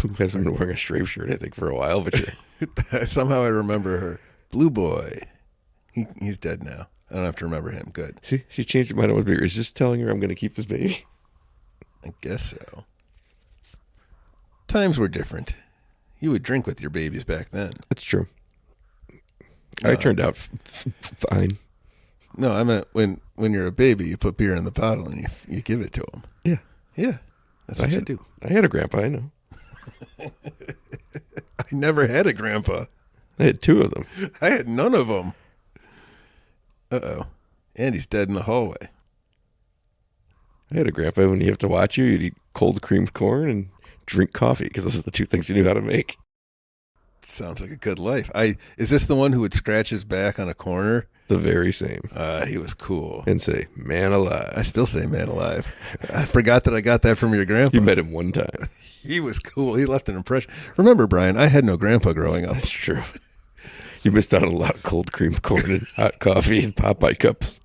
Who hasn't been wearing a striped shirt, I think, for a while, but sure. Somehow I remember her. Blue Boy. He's dead now. I don't have to remember him. Good. See, she changed her mind on what bigger. Is just telling her I'm going to keep this baby? I guess so. Times were different. You would drink with your babies back then. That's true. I turned out fine. No, I meant when you're a baby, you put beer in the bottle and you give it to them. Yeah. Yeah. That's what you do. I had a grandpa, I know. I never had a grandpa. I had two of them. I had none of them. Uh-oh. Andy's dead in the hallway. I had a grandpa. When you have to watch you'd eat cold creamed corn and drink coffee, because those are the two things he knew how to make. Sounds like a good life. Is this the one who would scratch his back on a corner? The very same. He was cool. And say, man alive. I still say man alive. I forgot that I got that from your grandpa. You met him one time. He was cool. He left an impression. Remember, Brian, I had no grandpa growing up. That's true. You missed out on a lot of cold creamed corn and hot coffee and Popeye cups.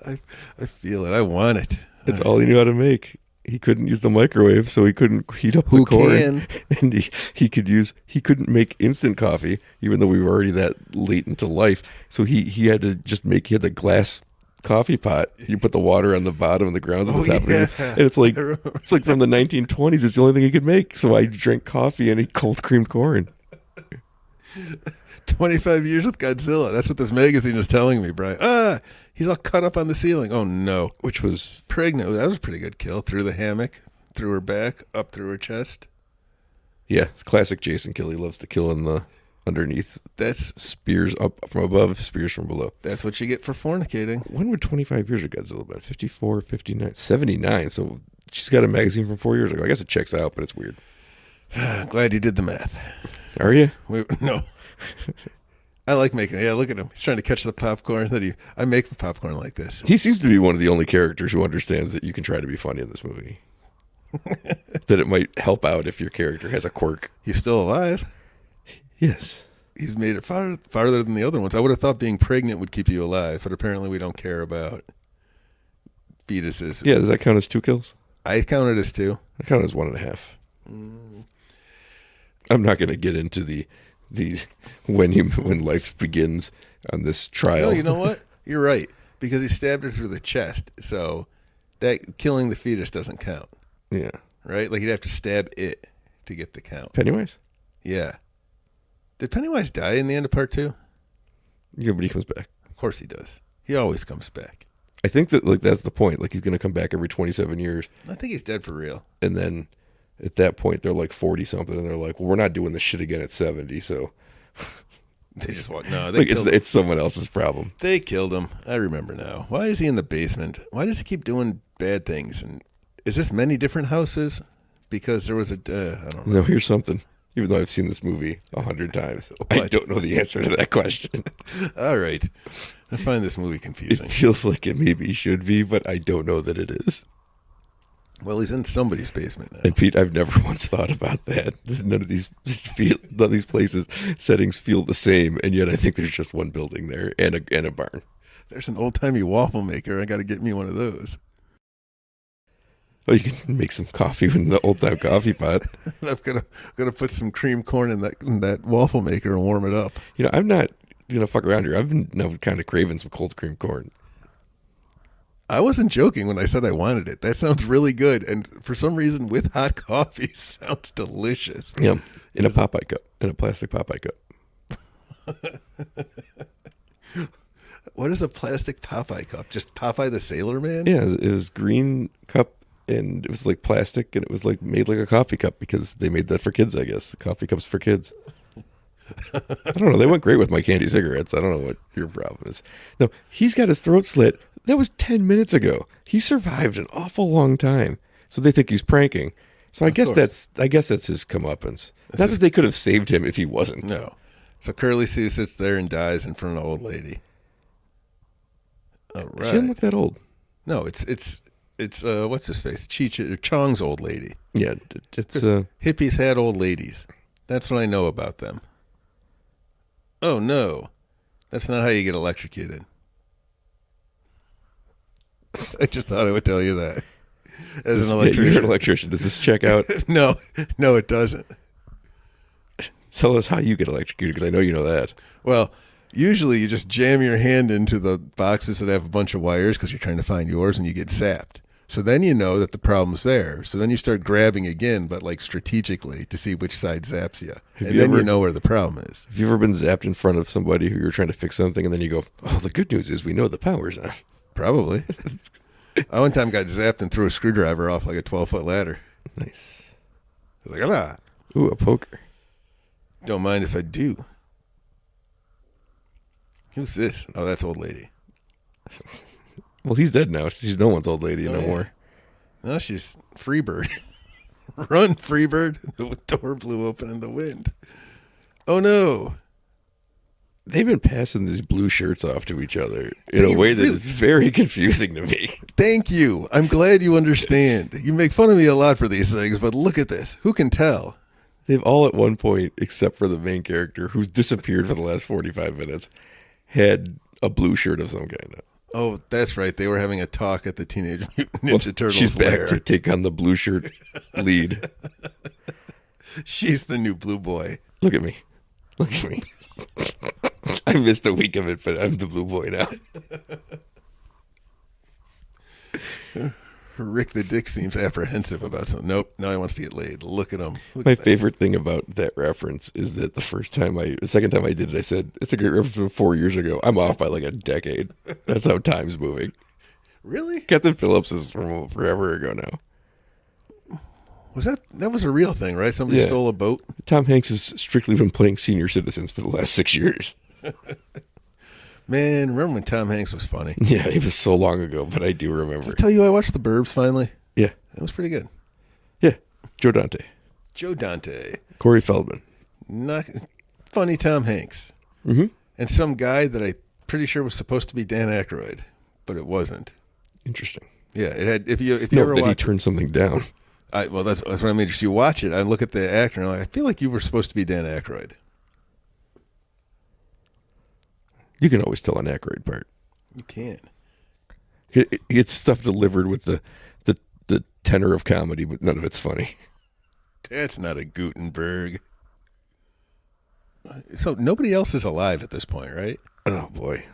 I feel it. I want it. That's all he knew how to make. He couldn't use the microwave, so he couldn't heat up the corn. Can? And he couldn't make instant coffee, even though we were already that late into life. So he had to just he had the glass coffee pot. You put the water on the bottom and the grounds on the top. Yeah. And it's like from the 1920s. It's the only thing he could make. So I drank coffee and ate cold creamed corn. 25 years with Godzilla. That's what this magazine is telling me, Brian. He's all cut up on the ceiling. Oh, no. Which was Pregnant. That was a pretty good kill. Through the hammock, through her back, up through her chest. Yeah, classic Jason kill. He loves to kill in the underneath. That's spears up from above, spears from below. That's what you get for fornicating. When would 25 years of Godzilla been? 54, 59, 79. So she's got a magazine from 4 years ago. I guess it checks out, but it's weird. Glad you did the math. Are you? No. I like making it. Yeah, look at him. He's trying to catch the popcorn. I make the popcorn like this. He seems to be one of the only characters who understands that you can try to be funny in this movie. That it might help out if your character has a quirk. He's still alive. Yes. He's made it farther than the other ones. I would have thought being pregnant would keep you alive, but apparently we don't care about fetuses. Yeah, does that count as 2 kills? I count it as 2. I count it as 1.5. I'm not going to get into the when life begins on this trial. No, you know what? You're right. Because he stabbed her through the chest. So that killing the fetus doesn't count. Yeah. Right? Like he'd have to stab it to get the count. Pennywise? Yeah. Did Pennywise die in the end of part 2? Yeah, but he comes back. Of course he does. He always comes back. I think that that's the point. Like he's going to come back every 27 years. I think he's dead for real. And then at that point, they're like 40 something, and they're like, "Well, we're not doing this shit again at 70." So they just walk. No, like it's someone else's problem. They killed him. I remember now. Why is he in the basement? Why does he keep doing bad things? And is this many different houses? Because there was I don't know. No, here's something. Even though I've seen this movie 100 times, I don't know the answer to that question. All right, I find this movie confusing. It feels like it maybe should be, but I don't know that it is. Well, he's in somebody's basement now. And Pete, I've never once thought about that. None of these places settings feel the same, and yet I think there's just one building there and a barn. There's an old timey waffle maker. I got to get me one of those. Well, you can make some coffee in the old time coffee pot. I'm gonna put some cream corn in that waffle maker and warm it up. You know, I'm not gonna fuck around here. I've been kind of craving some cold cream corn. I wasn't joking when I said I wanted it. That sounds really good, and for some reason, with hot coffee, sounds delicious. Yeah, in a Popeye cup, in a plastic Popeye cup. What is a plastic Popeye cup? Just Popeye the Sailor Man? Yeah, it was green cup, and it was like plastic, and it was like made like a coffee cup because they made that for kids, I guess. Coffee cups for kids. I don't know. They went great with my candy cigarettes. I don't know what your problem is. No, he's got his throat slit. That was 10 minutes ago. He survived an awful long time. So they think he's pranking. So I guess that's his comeuppance. Not that they could have saved him if he wasn't. No. So Curly Sue sits there and dies in front of an old lady. All right. She didn't look that old. No, it's what's his face? Chong's old lady. Yeah, it's hippies had old ladies. That's what I know about them. Oh no, that's not how you get electrocuted. I just thought I would tell you that. As an electrician. You're an electrician. Does this check out? No, it doesn't. Tell us how you get electrocuted, because I know you know that. Well, usually you just jam your hand into the boxes that have a bunch of wires because you're trying to find yours, and you get zapped. So then you know that the problem's there. So then you start grabbing again, but like strategically to see which side zaps you. You know where the problem is. Have you ever been zapped in front of somebody who you're trying to fix something, and then you go, oh, the good news is we know the power's on? Probably. I one time got zapped and threw a screwdriver off like a 12-foot ladder. Nice. I was like, ah. Ooh, a poker. Don't mind if I do. Who's this? Oh, that's old lady. Well, he's dead now. She's no one's old lady no more. No, she's Freebird. Run, Freebird. The door blew open in the wind. Oh, no. They've been passing these blue shirts off to each other in a way that is very confusing to me. Thank you. I'm glad you understand. You make fun of me a lot for these things, but look at this. Who can tell? They've all at one point, except for the main character, who's disappeared for the last 45 minutes, had a blue shirt of some kind. Oh, that's right. They were having a talk at the Teenage Mutant Ninja Turtles she's lair. Back to take on the blue shirt lead. She's the new blue boy. Look at me. Look at me. I missed a week of it, but I'm the blue boy now. Rick the Dick seems apprehensive about something. Nope, now he wants to get laid. Look at him. My favorite thing about that reference is that the second time I did it, I said, it's a great reference from 4 years ago. I'm off by like a decade. That's how time's moving. Really? Captain Phillips is from forever ago now. Was that was a real thing, right? Somebody stole a boat? Tom Hanks has strictly been playing senior citizens for the last 6 years. Man, remember when Tom Hanks was funny? Yeah, it was so long ago, but I do remember. Did I tell you I watched The Burbs finally? Yeah. It was pretty good. Yeah. Joe Dante. Corey Feldman. Not funny Tom Hanks. Mm-hmm. And some guy that I pretty sure was supposed to be Dan Aykroyd, but it wasn't. Interesting. Yeah, it had. If you ever watch, he turned something down. Well, that's what I mean. If you watch it, I look at the actor and I'm like, I feel like you were supposed to be Dan Aykroyd. You can always tell an Aykroyd part. You can. It's stuff delivered with the tenor of comedy, but none of it's funny. That's not a Gutenberg. So nobody else is alive at this point, right? Oh, boy.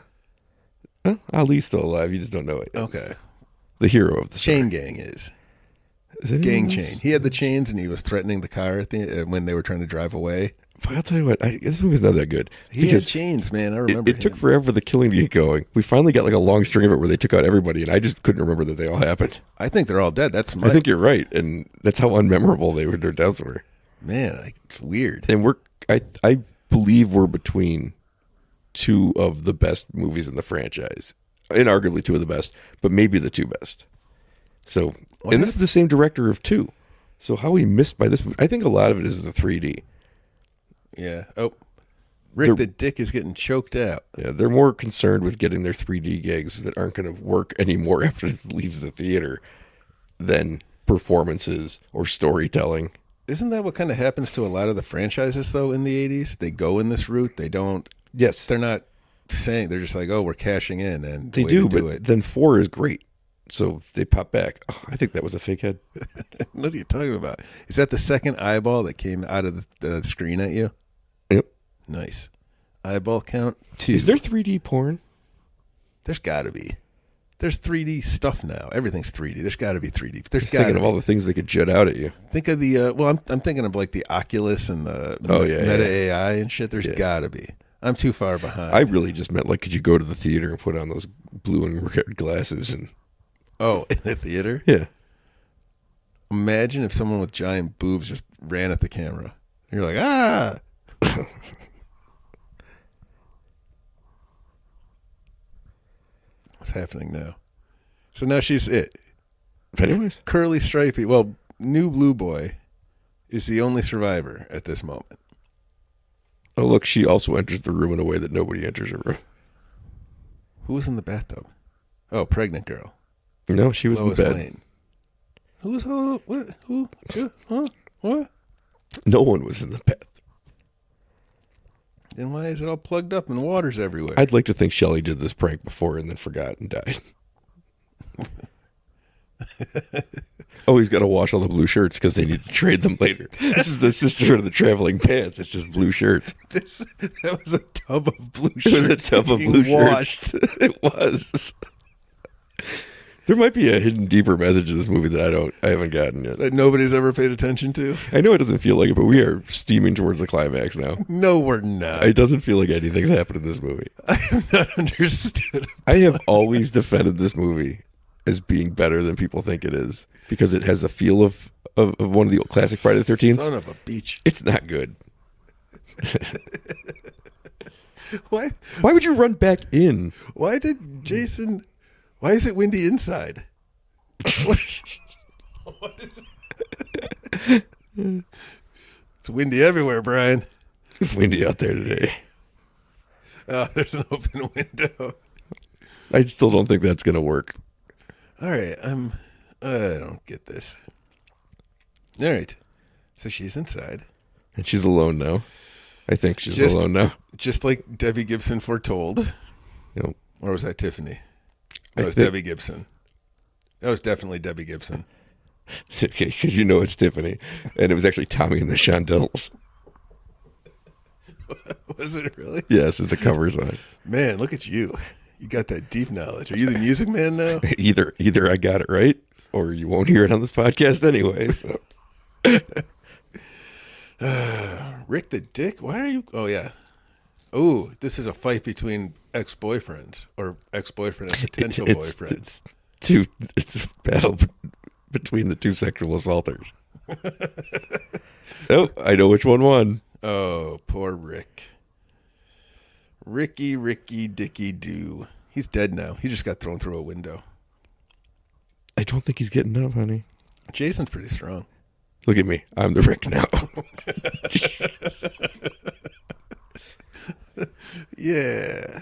Well, Ali's still alive. You just don't know it yet. Okay. The hero of the Chain Gang is gang chain. He had the chains and he was threatening the car at when they were trying to drive away. But I'll tell you what, this movie's not that good. He had chains, man. I remember. It took forever the killing to get going. We finally got like a long string of it where they took out everybody, and I just couldn't remember that they all happened. I think they're all dead. I think you're right, and that's how unmemorable their deaths were. Man, it's weird. And I believe we're between two of the best movies in the franchise, and arguably two of the best, but maybe the two best. So, and this is the same director of 2. So how he missed by this movie, I think a lot of it is the 3D. Yeah. Oh, Rick the Dick is getting choked out. Yeah, they're more concerned with getting their 3D gigs that aren't going to work anymore after it leaves the theater than performances or storytelling. Isn't that what kind of happens to a lot of the franchises, though, in the 80s? They go in this route. They don't. Yes. They're not saying, they're just like, oh, we're cashing in. And they do, but then 4 is great. So they pop back. Oh, I think that was a fake head. What are you talking about? Is that the second eyeball that came out of the screen at you? Yep. Nice. Eyeball count 2. Is there 3D porn? There's got to be. There's 3D stuff now. Everything's 3D. There's got to be 3D. There's thinking of all the things they could jet out at you. Think of the I'm thinking of like the Oculus and the Meta AI and shit. There's got to be. I'm too far behind. I really just meant like, could you go to the theater and put on those blue and red glasses and in the theater? yeah. Imagine if someone with giant boobs just ran at the camera. You're like, ah. What's happening now? So now she's it. Anyways, Curly stripey. Well, new blue boy is the only survivor at this moment. oh look, she also enters the room in a way that nobody enters her room. Who was in the bathtub? Oh, pregnant girl. No, she was Lois in bed. Lane. Who was what? Who? Huh? What? No one was in the bed. Then why is it all plugged up and water's everywhere? I'd like to think Shelley did this prank before and then forgot and died. Oh, he's got to wash all the blue shirts because they need to trade them later. This is the sister of the traveling pants. It's just blue shirts. That was a tub of blue shirts. It was a tub of blue washed. shirts. It was. There might be a hidden, deeper message in this movie that I haven't gotten yet. That nobody's ever paid attention to. I know it doesn't feel like it, but we are steaming towards the climax now. No, we're not. It doesn't feel like anything's happened in this movie. I have not understood. I have always defended this movie as being better than people think it is because it has a feel of one of the classic Friday the 13th. Son of a beach. It's not good. Why? Why would you run back in? Why did Jason? Why is it windy inside? What is it? It's windy everywhere, Brian. It's windy out there today. Oh, there's an open window. I still don't think that's going to work. All right, I don't get this. All right, so she's inside. And she's alone now. I think she's alone now. Just like Debbie Gibson foretold. Yep. Or was that Tiffany? That was Debbie Gibson. That was definitely Debbie Gibson. Okay, because you know it's Tiffany. And it was actually Tommy and the Shondells. Was it really? Yes, it's a cover song. Man, look at you. You got that deep knowledge. Are you the music man now? Either I got it right, or you won't hear it on this podcast anyway. So, Rick the Dick? Why are you? Oh, yeah. Oh, this is a fight between ex-boyfriends or ex-boyfriend and potential boyfriend. It's a battle between the two sexual assaulters. Oh, I know which one won. Oh, poor Rick. Ricky Dicky Doo. He's dead now. He just got thrown through a window. I don't think he's getting up, honey. Jason's pretty strong. Look at me. I'm the Rick now. Yeah.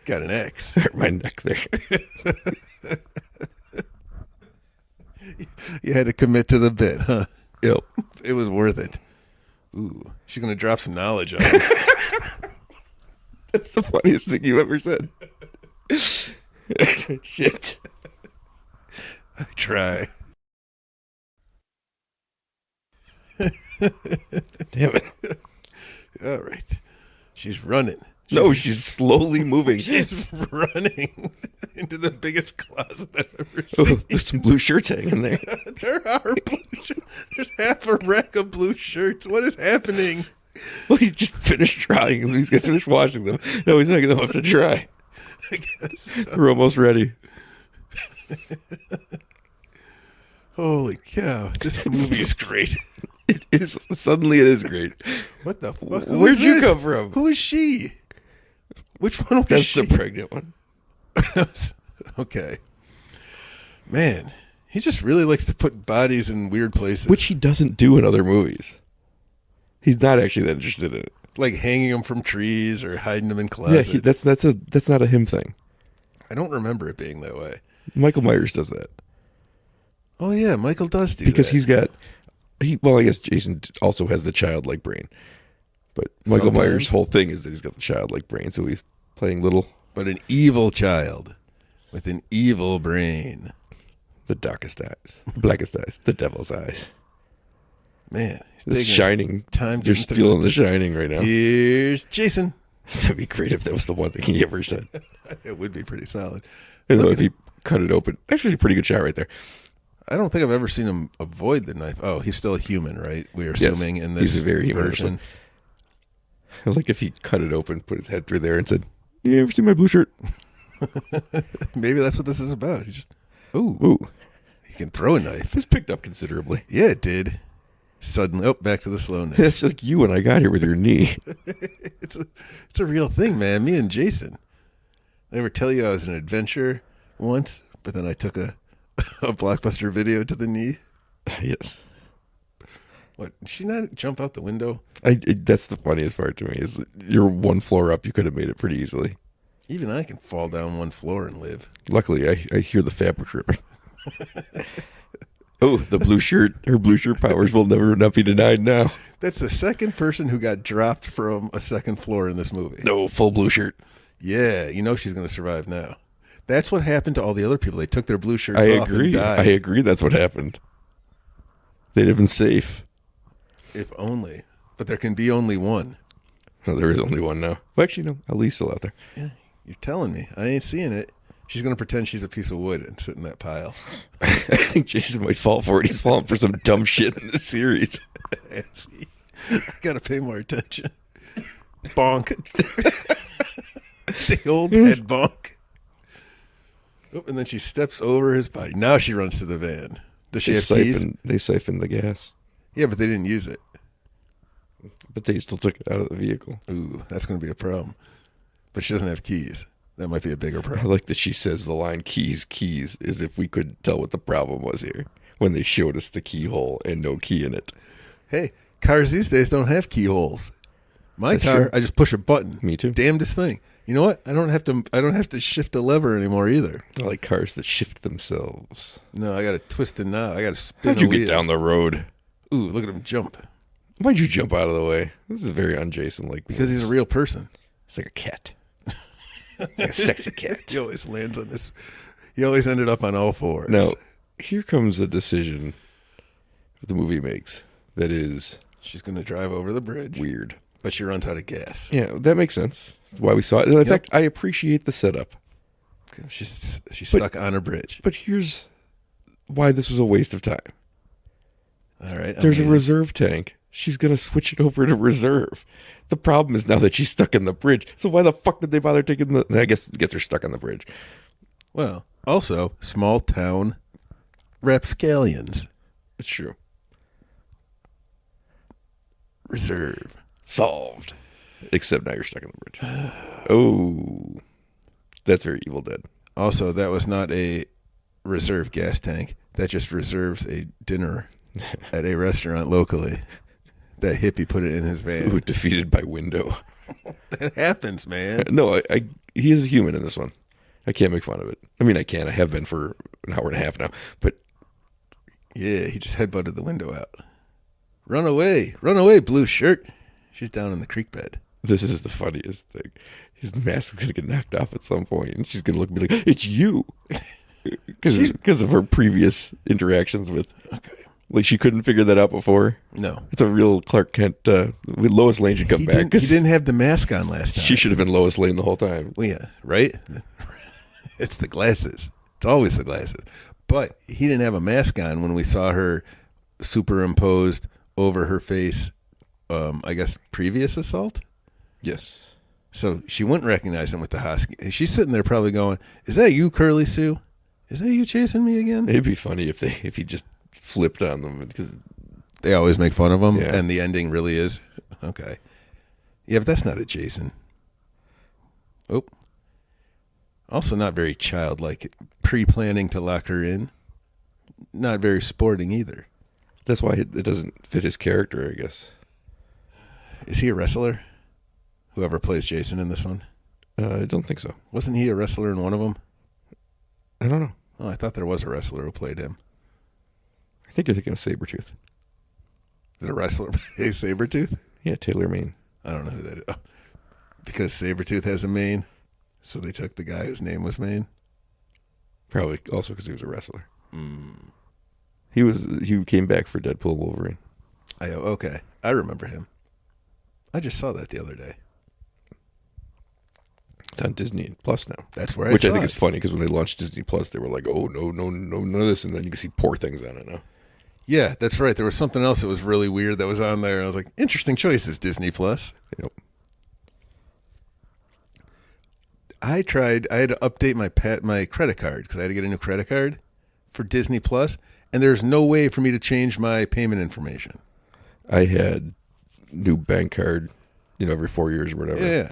Got an X. Hurt my neck there. You had to commit to the bit, huh? Yep. It was worth it. Ooh, she's going to drop some knowledge on him. That's the funniest thing you've ever said. Shit. I try. Damn it. All right. She's running. She's slowly moving. She's running into the biggest closet I've ever Oh, seen. there's some blue shirts hanging there. There are blue shirts. There's half a rack of blue shirts. What is happening? Well, he just finished drying. He's going to finish washing them. Now he's hanging them up to dry. I guess so. We're almost ready. Holy cow. This movie is great. It is. Suddenly it is great. What the fuck? Where'd you come from? Who is she? Which one was That's she? the pregnant one. Okay. Man, he just really likes to put bodies in weird places. Which he doesn't do in other movies. He's not actually that interested in it. Like hanging them from trees or hiding them in closets. Yeah, that's not a him thing. I don't remember it being that way. Michael Myers does that. Oh yeah, Michael does do Because that. he's got well, I guess Jason also has the childlike brain. But Michael Sometimes. Myers' whole thing is that he's got the childlike brain, so he's playing little. But an evil child with an evil brain. The darkest eyes, the blackest eyes, the devil's eyes. Man, he's This taking Shining. time You're getting through stealing the Shining right now. Here's Jason. That'd be great if that was the one thing he ever said. It would be pretty solid. And Look if at he cut it open, actually a pretty good shot right there. I don't think I've ever seen him avoid the knife. Oh, he's still a human, right? We're assuming in this he's a very human version. Like if he cut it open, put his head through there, and said, "You ever see my blue shirt?" Maybe that's what this is about. He just, Ooh, he can throw a knife. this picked up considerably. Yeah, it did. Suddenly, back to the slowness. That's like you when I got here with your knee. It's a real thing, man. Me and Jason. I ever tell you I was an adventure once, but then I took a Blockbuster video to the knee? Yes. What? Did she not jump out the window? That's the funniest part to me is you're one floor up. You could have made it pretty easily. Even I can fall down one floor and live. Luckily, I hear the fabric ripping. Oh, the blue shirt. Her blue shirt powers will never not be denied now. That's the second person who got dropped from a second floor in this movie. No, full blue shirt. Yeah, you know she's going to survive now. That's what happened to all the other people. They took their blue shirts I off agree. and died. I agree. That's what happened. They'd have been safe. If only. But there can be only one. Oh, there is only one now. Well, actually, no. Ali's still out there. Yeah, you're telling me. I ain't seeing it. She's going to pretend she's a piece of wood and sit in that pile. I think Jason might fall for it. He's falling for some dumb shit in this series. See, I got to pay more attention. Bonk. The old head bonk. Oh, and then she steps over his body. Now she runs to the van. Does she have keys? They siphoned the gas. Yeah, but they didn't use it. But they still took it out of the vehicle. Ooh, that's going to be a problem. But she doesn't have keys. That might be a bigger I problem. like that she says the line keys, as if we couldn't tell what the problem was here when they showed us the keyhole and no key in it. Hey, cars these days don't have keyholes. My That's car, true. I just push a button. Me too. Damnedest thing. You know what? I don't have to shift a lever anymore either. I like cars that shift themselves. No, I got to twist the knob. I got to spin How'd you a wheel. get down the road? Ooh, look at him jump. Why'd you jump out of the way? This is very un-Jason like. Because he's a real person. It's like a cat. Like a sexy cat. He always lands on this. He always ended up on all fours. Now, here comes a decision that the movie makes that is She's going to drive over the bridge. weird. But she runs out of gas. Yeah, that makes sense. That's why we saw it. And in fact, I appreciate the setup. She's stuck on a bridge. But here's why this was a waste of time. All right. There's a reserve tank. She's going to switch it over to reserve. The problem is now that she's stuck in the bridge. So why the fuck did they bother taking the... I guess they're stuck on the bridge. Well, also, small town rapscallions. It's true. Reserve. Solved. Except now you're stuck in the bridge. Oh. That's very Evil Dead. Also, that was not a reserve gas tank. That just reserves a dinner at a restaurant locally. That hippie put it in his van. Ooh, defeated by window. That happens, man. No, he is a human in this one. I can't make fun of it. I mean, I can. I have been for an hour and a half now. But Yeah, he just headbutted the window out. Run away, blue shirt. She's down in the creek bed. this is the funniest thing. His mask is going to get knocked off at some point, and she's going to look and be like, "It's you," because of her previous interactions with. Okay. Like she couldn't figure that out before. No, It's a real Clark Kent. Lois Lane should come back he because didn't have the mask on last time. she should have been Lois Lane the whole time. Well, yeah, right? It's the glasses. It's always the glasses. But he didn't have a mask on when we saw her superimposed over her face, I guess, previous assault. Yes. So she wouldn't recognize him with the husky. She's sitting there probably going, "Is that you, Curly Sue? Is that you chasing me again?" It'd be funny if he just flipped on them because They always make fun of him, Yeah. and the ending really is. Okay. Yeah, but that's not a Jason. Oh. Also not very childlike. Pre-planning to lock her in. Not very sporting either. that's why it doesn't fit his character, I guess. Is he a wrestler? Whoever plays Jason in this one? I don't think so. Wasn't he a wrestler in one of them? I don't know. Oh, I thought there was a wrestler who played him. I think you're thinking of Sabretooth. Is it a wrestler play Sabretooth? Yeah, Taylor Mane. I don't know who that is. Oh, because Sabretooth has a mane, so they took the guy whose name was Mane. Probably also because he was a wrestler. He came back for Deadpool and Wolverine. Okay. I remember him. I just saw that the other day. It's on Disney Plus now. That's where Which I saw think it. is funny because when they launched Disney Plus, they were like, "Oh no, none of this," and then you can see poor things on it now. Yeah, that's right. There was something else that was really weird that was on there. I was like, interesting choices, Disney Plus. Yep. I had to update my credit card because I had to get a new credit card for Disney Plus, and there's no way for me to change my payment information. I had new bank card, every 4 years or whatever. Yeah.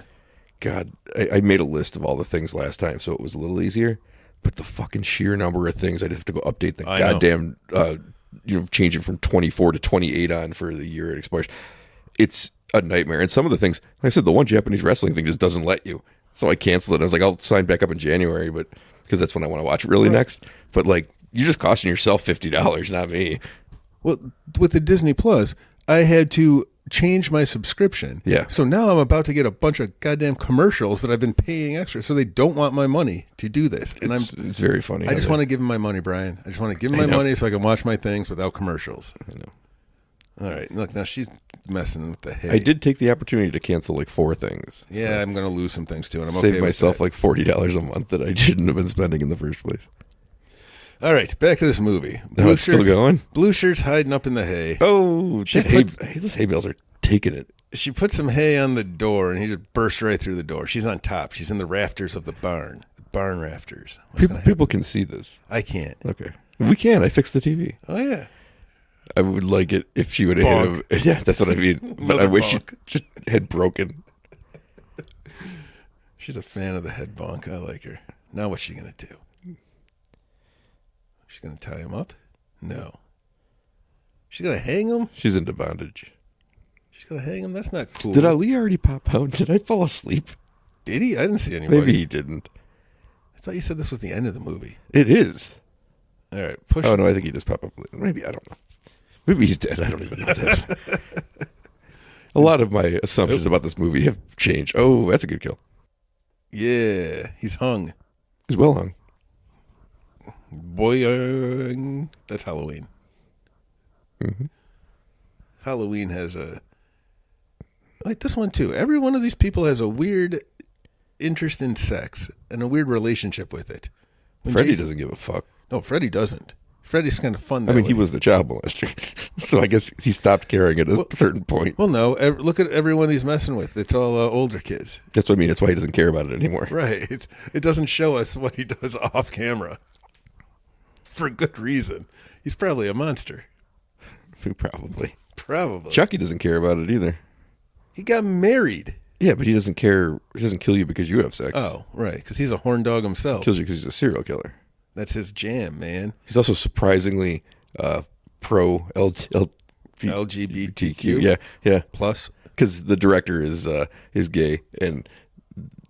God, I made a list of all the things last time, so it was a little easier. But the fucking sheer number of things I'd have to go update the goddamn, change it from 24 to 28 on for the year it expires. It's a nightmare. And some of the things, like I said, the one Japanese wrestling thing just doesn't let you. So I canceled it. I was like, I'll sign back up in January, but because that's when I want to watch it really next. But like, you're just costing yourself $50, not me. Well, with the Disney Plus, I had to change my subscription. Yeah. So now I'm about to get a bunch of goddamn commercials that I've been paying extra. So they don't want my money to do this. And it's very funny. I just want to give them my money, Brian. I just want to give them my money so I can watch my things without commercials. I know. All right. Look, now she's messing with the hay. I did take the opportunity to cancel like 4 things. Yeah, so I'm going to lose some things too. And I'm save okay myself with like $40 a month that I shouldn't have been spending in the first place. All right, back to this movie. No, it's still going? Blue shirt's hiding up in the hay. Oh, those hay bales are taking it. She put some hay on the door, and he just burst right through the door. She's on top. She's in the rafters of the barn. The barn rafters. People can see this. I can't. Okay. We can. I fixed the TV. Oh, yeah. I would like it if she would have hit him. Yeah, that's what I mean. But I wish she just had broken. She's a fan of the head bonk. I like her. Now what's she going to do? She's going to tie him up? No. She's going to hang him? She's into bondage. She's going to hang him? That's not cool. Did Ali already pop out? Did I fall asleep? Did he? I didn't see anybody. Maybe he didn't. I thought you said this was the end of the movie. It is. All right. Oh, no, I think he just popped up later. Maybe, I don't know. Maybe he's dead. I don't even know what's happening. A lot of my assumptions about this movie have changed. Oh, that's a good kill. Yeah, he's hung. He's well hung. Boing. That's Halloween. Mm-hmm. Halloween has like this one too. Every one of these people has a weird interest in sex and a weird relationship with it. Freddy doesn't give a fuck. No, Freddy doesn't. Freddy's kind of fun. I mean, he was the child molester, so I guess he stopped caring at a certain point. Well, no, look at everyone he's messing with. It's all older kids. That's what I mean. That's why he doesn't care about it anymore. Right. It doesn't show us what he does off camera. For good reason. He's probably a monster. Probably. Chucky doesn't care about it either. He got married. Yeah, but he doesn't care. He doesn't kill you because you have sex. Oh, right. Because he's a horn dog himself. He kills you because he's a serial killer. That's his jam, man. He's also surprisingly pro LGBTQ. Yeah. Plus, because the director is gay, and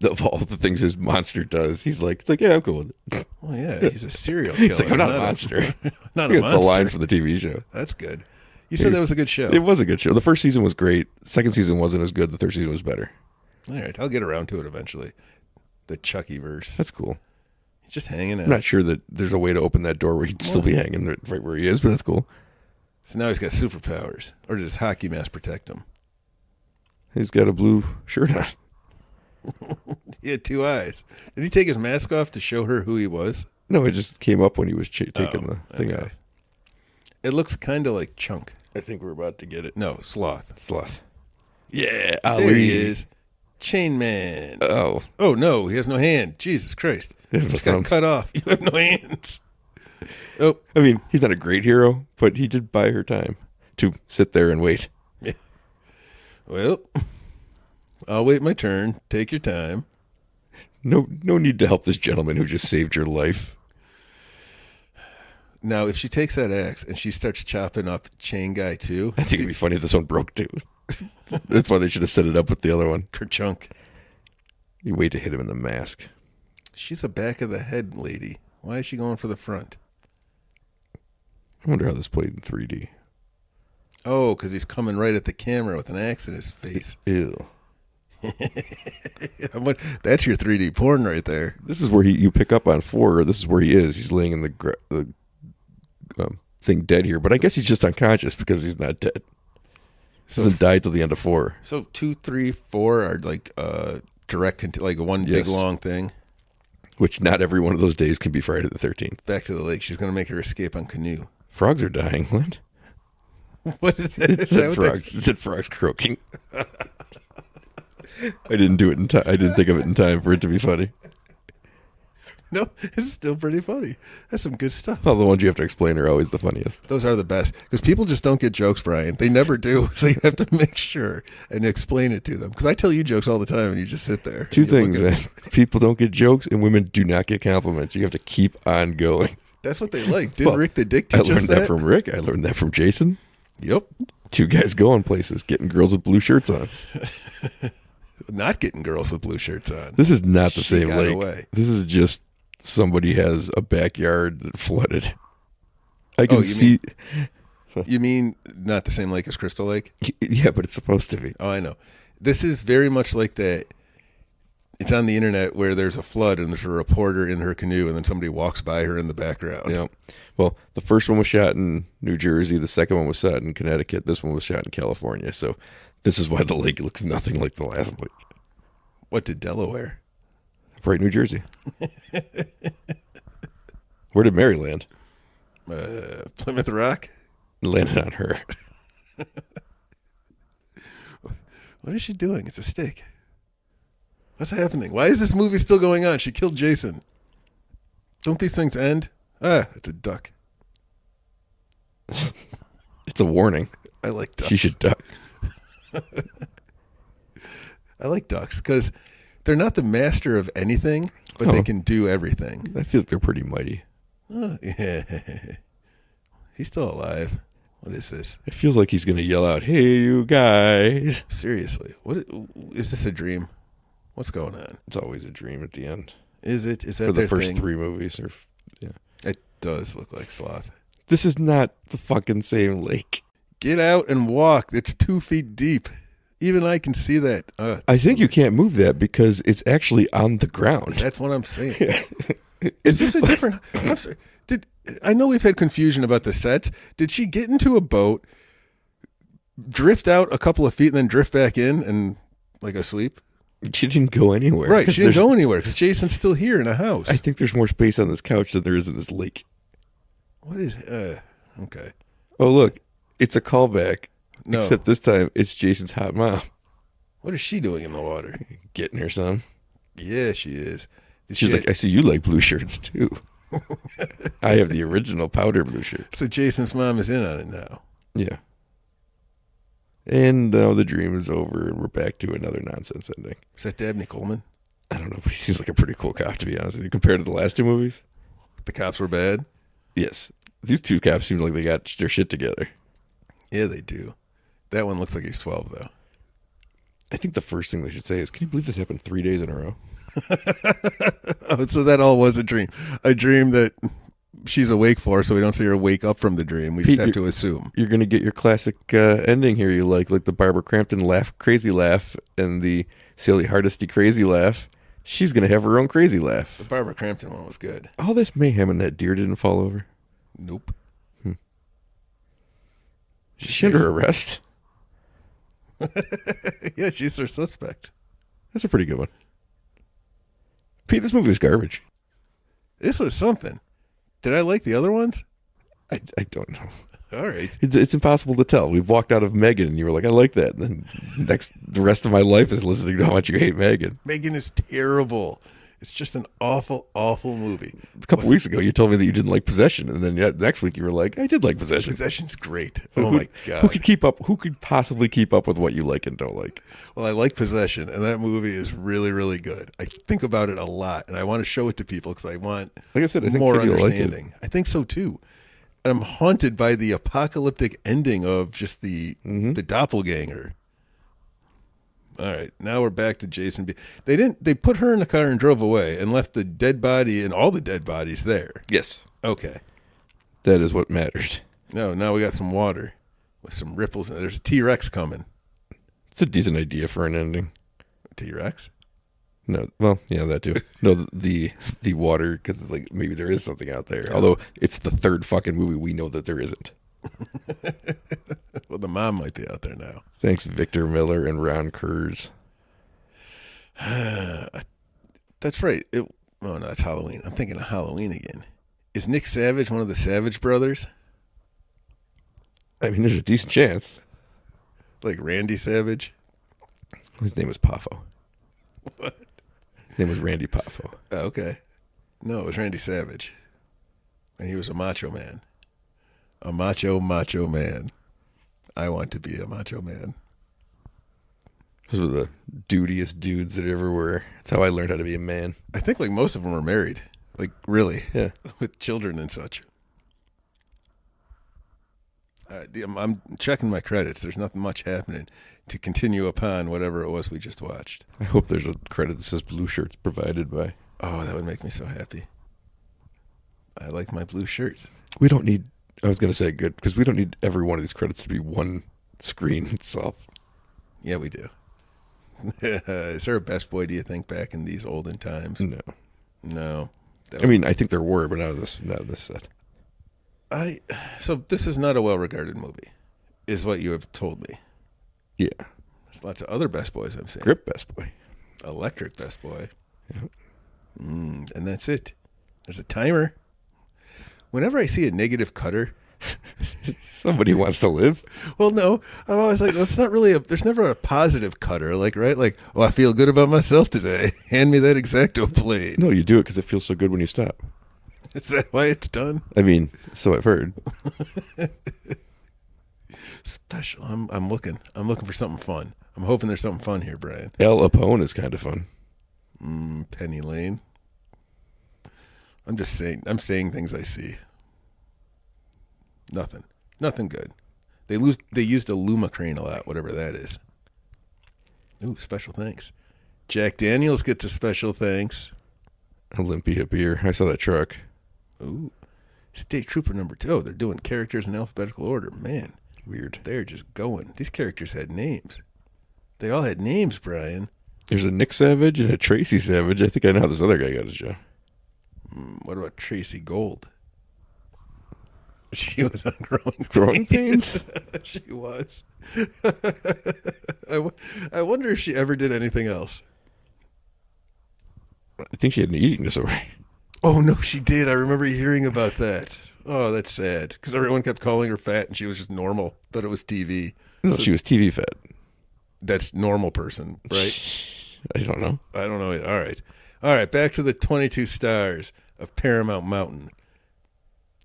of all the things his monster does, it's like, yeah, I'm cool with it. Well, yeah, he's a serial killer. He's like, I'm not a monster. Not a monster. That's the line from the TV show. That's good. You said that was a good show. It was a good show. The first season was great. The second season wasn't as good. The third season was better. All right, I'll get around to it eventually. The Chucky verse. That's cool. He's just hanging out. I'm not sure that there's a way to open that door where he'd still be hanging right where he is, but that's cool. So now he's got superpowers. Or does hockey mask protect him? He's got a blue shirt on. He had 2 eyes. Did he take his mask off to show her who he was? No, it just came up when he was taking the thing off. It looks kind of like Chunk. I think we're about to get it. No, Sloth. Yeah, Ali. There he is. Chain Man. Oh. Oh, no, he has no hand. Jesus Christ. He just got cut off. You have no hands. Oh. I mean, he's not a great hero, but he did buy her time to sit there and wait. Yeah. Well, I'll wait my turn. Take your time. No need to help this gentleman who just saved your life. Now, if she takes that axe and she starts chopping up Chain Guy too, I think it'd be funny if this one broke too. That's why they should have set it up with the other one. Kerchunk. You wait to hit him in the mask. She's a back of the head lady. Why is she going for the front? I wonder how this played in 3D. Oh, because he's coming right at the camera with an axe in his face. Ew. That's your 3D porn right there. This is where you pick up on 4. This is where he is. He's laying in the thing dead here, but I guess he's just unconscious because he's not dead. So doesn't die till the end of 4. So 2, 3, 4 are like direct, like one big long thing. Which not every one of those days can be Friday the 13th. Back to the lake. She's going to make her escape on canoe. Frogs are dying. What? What is that? It said frogs croaking. I didn't do it in time. I didn't think of it in time for it to be funny. No, it's still pretty funny. That's some good stuff. Well, the ones you have to explain are always the funniest. Those are the best because people just don't get jokes, Brian. They never do. So you have to make sure and explain it to them. Because I tell you jokes all the time and you just sit there. Two things, man. People don't get jokes and women do not get compliments. You have to keep on going. That's what they like. Didn't Rick the Dick teach us that? I learned that from Rick. I learned that from Jason. Yep. Two guys going places, getting girls with blue shirts on. Not getting girls with blue shirts on. This is not the same lake. Away. This is just somebody has a backyard that flooded. I can see. You mean not the same lake as Crystal Lake? Yeah, but it's supposed to be. Oh, I know. This is very much like that. It's on the internet where there's a flood and there's a reporter in her canoe and then somebody walks by her in the background. Yeah. Well, the first one was shot in New Jersey. The second one was shot in Connecticut. This one was shot in California. So this is why the lake looks nothing like the last lake. What did Delaware? Right, New Jersey. Where did Mary land? Plymouth Rock. Landed on her. What is she doing? It's a stick. What's happening? Why is this movie still going on? She killed Jason. Don't these things end? It's a duck. It's a warning. I like ducks. She should duck. I like ducks because they're not the master of anything, but they can do everything. I feel like they're pretty mighty. Oh, yeah. He's still alive. What is this? It feels like he's going to yell out, "Hey, you guys." Seriously. What is this a dream? What's going on? It's always a dream at the end. Is it? Is that for the first thing? 3 movies? Or yeah, it does look like sloth. This is not the fucking same lake. Get out and walk. It's 2 feet deep. Even I can see that. I think you can't move that because it's actually on the ground. That's what I'm saying. Is this a different? I'm sorry. I know we've had confusion about the sets. Did she get into a boat, drift out a couple of feet, and then drift back in and like asleep? She didn't go anywhere. Right, she didn't go anywhere because Jason's still here in a house. I think there's more space on this couch than there is in this lake. What is? Okay. Oh, look, it's a callback. No. Except this time, it's Jason's hot mom. What is she doing in the water? Getting her some. Yeah, she is. She's like, I see you like blue shirts too. I have the original powder blue shirt. So Jason's mom is in on it now. Yeah. And now the dream is over and we're back to another nonsense ending. Is that Dabney Coleman? I don't know, but he seems like a pretty cool cop, to be honest with you, compared to the last 2 movies. The cops were bad? Yes. These 2 cops seem like they got their shit together. Yeah, they do. That one looks like he's 12, though. I think the first thing they should say is, can you believe this happened 3 days in a row? Oh, so that all was a dream. A dream that she's awake for, so we don't see her wake up from the dream. We just have to assume. You're going to get your classic ending here you like the Barbara Crampton crazy laugh and the Sally Hardesty crazy laugh. She's going to have her own crazy laugh. The Barbara Crampton one was good. All this mayhem and that deer didn't fall over? Nope. Is she under arrest? Yeah, she's her suspect. That's a pretty good one. Pete, this movie was garbage. This was something. Did I like the other ones? I don't know. All right. It's impossible to tell. We've walked out of Megan and you were like, I like that. And then the rest of my life is listening to how much you hate Megan. Megan is terrible. It's just an awful, awful movie. A couple weeks ago, you told me that you didn't like Possession. And then next week you were like, I did like Possession. Possession's great. Oh, my God. Who could possibly keep up with what you like and don't like? Well, I like Possession, and that movie is really, really good. I think about it a lot, and I want to show it to people because I want like I said, I think more Kitty will understanding. like it. I think so, too. And I'm haunted by the apocalyptic ending of just the doppelganger. All right, now we're back to Jason B. They put her in the car and drove away and left the dead body and all the dead bodies there. Yes. Okay. That is what mattered. No, now we got some water with some ripples. There's a T-Rex coming. It's a decent idea for an ending. T-Rex? No, well, yeah, that too. No, the water, because it's like maybe there is something out there. Although it's the 3rd fucking movie we know that there isn't. Well, the mom might be out there now. Thanks, Victor Miller and Ron Kurz. That's right. Oh, no, it's Halloween. I'm thinking of Halloween again. Is Nick Savage one of the Savage brothers? I mean, there's a decent chance. Like Randy Savage? His name was Poffo. What? His name was Randy Poffo. Oh, okay. No, it was Randy Savage. And he was a macho man. A macho man. I want to be a macho man. Those were the dudiest dudes that ever were. That's how I learned how to be a man. I think like most of them were married. Like really. Yeah. With children and such. I'm checking my credits. There's nothing much happening to continue upon whatever it was we just watched. I hope there's a credit that says blue shirts provided by. Oh, that would make me so happy. I like my blue shirts. We don't need, I was going to say good, because we don't need every one of these credits to be one screen itself. Yeah, we do. Is there a Best Boy, do you think, back in these olden times? No. I mean, I think there were, but not in this set. So this is not a well-regarded movie, is what you have told me. Yeah. There's lots of other Best Boys I'm seeing. Grip Best Boy. Electric Best Boy. Yep. And that's it. There's a timer. Whenever I see a negative cutter, somebody wants to live. Well, no, I'm always like, well, it's not really there's never a positive cutter, like, right? Like, oh, I feel good about myself today. Hand me that X-Acto plate. No, you do it because it feels so good when you stop. Is that why it's done? I mean, so I've heard. Special. I'm looking for something fun. I'm hoping there's something fun here, Brian. El Apone is kind of fun. Penny Lane. I'm saying things I see. Nothing good. They used a Lumacrane a lot, whatever that is. Ooh, special thanks. Jack Daniels gets a special thanks. Olympia beer. I saw that truck. Ooh. State Trooper number 2. Oh, they're doing characters in alphabetical order. Man. Weird. They're just going. These characters had names. They all had names, Brian. There's a Nick Savage and a Tracy Savage. I think I know how this other guy got his job. What about Tracy Gold? She was on Growing Pains? She was. I wonder if she ever did anything else. I think she had an eating disorder. Oh, no, she did. I remember hearing about that. Oh, that's sad. Because everyone kept calling her fat and she was just normal, but it was TV. No, she was TV fat. That's normal person, right? I don't know. I don't know. All right. Back to the 22 stars of Paramount Mountain.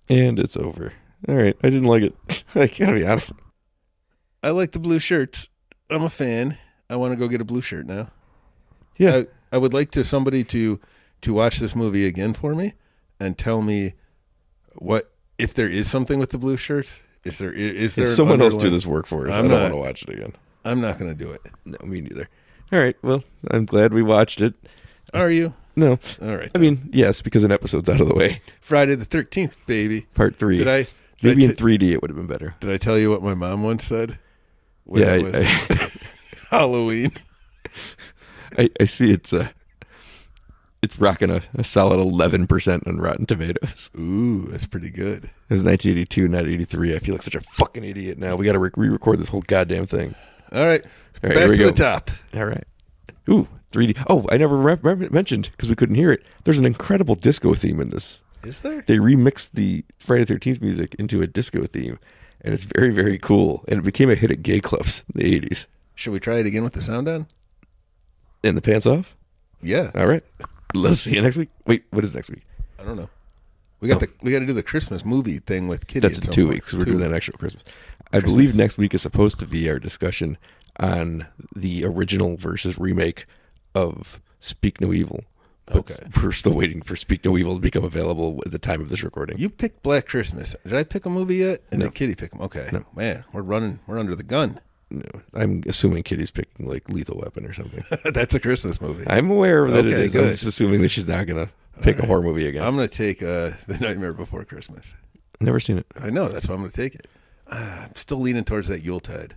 And it's over. All right. I didn't like it. I gotta be honest. I like the blue shirts. I'm a fan. I want to go get a blue shirt now. Yeah. I would like somebody to watch this movie again for me and tell me what if there is something with the blue shirts. Is there someone else do this work for us? I don't want to watch it again. I'm not going to do it. No, me neither. All right. Well, I'm glad we watched it. Are you? No. All right. I mean, yes, because an episode's out of the way. Friday the 13th, baby. Part 3. Maybe in 3D it would have been better. Did I tell you what my mom once said? Yeah. Halloween. I see it's rocking a solid 11% on Rotten Tomatoes. Ooh, that's pretty good. It was 1982, not 83. I feel like such a fucking idiot now. We got to re-record this whole goddamn thing. All right. Back to the top. All right. Ooh, 3D. Oh, I never mentioned, because we couldn't hear it, there's an incredible disco theme in this. Is there? They remixed the Friday the 13th music into a disco theme, and it's very, very cool. And it became a hit at gay clubs in the 80s. Should we try it again with the sound on? And the pants off? Yeah. All right. Let's see you next week. Wait, what is next week? I don't know. We got to do the Christmas movie thing with Kitty. That's in 2 weeks. We're doing that actual Christmas. I believe next week is supposed to be our discussion on the original versus remake of Speak No Evil. But okay. We're still waiting for Speak No Evil to become available at the time of this recording. You picked Black Christmas. Did I pick a movie yet? And No. did Kitty pick them? Okay. No. Man, we're under the gun. No, I'm assuming Kitty's picking like Lethal Weapon or something. That's a Christmas movie. I'm aware that it is. Good. I'm just assuming that she's not going to pick a horror movie again. I'm going to take The Nightmare Before Christmas. Never seen it. I know. That's why I'm going to take it. I'm still leaning towards that Yuletide.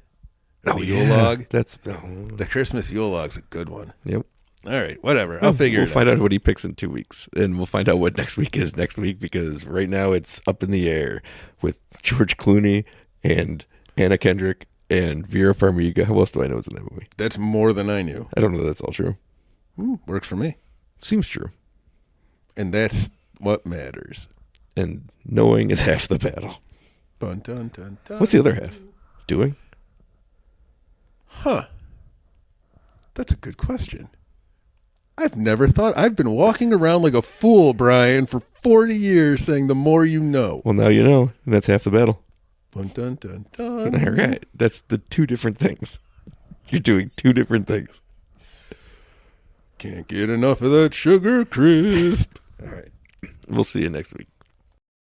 Oh, the yeah. Yule log. The Christmas Yule log's a good one. Yep. All right. Whatever. I'll figure it out. We'll find out what he picks in 2 weeks. And we'll find out what next week is next week, because right now it's up in the air with George Clooney and Anna Kendrick and Vera Farmiga. Who else do I know is in that movie? That's more than I knew. I don't know that that's all true. Works for me. Seems true. And that's what matters. And knowing is half the battle. Dun, dun, dun, dun. What's the other half? Doing? Huh. That's a good question. I've never thought. I've been walking around like a fool, Brian, for 40 years saying the more you know. Well, now you know, and that's half the battle. Dun, dun, dun, dun. All right. That's the two different things. You're doing two different things. Can't get enough of that sugar crisp. All right. We'll see you next week.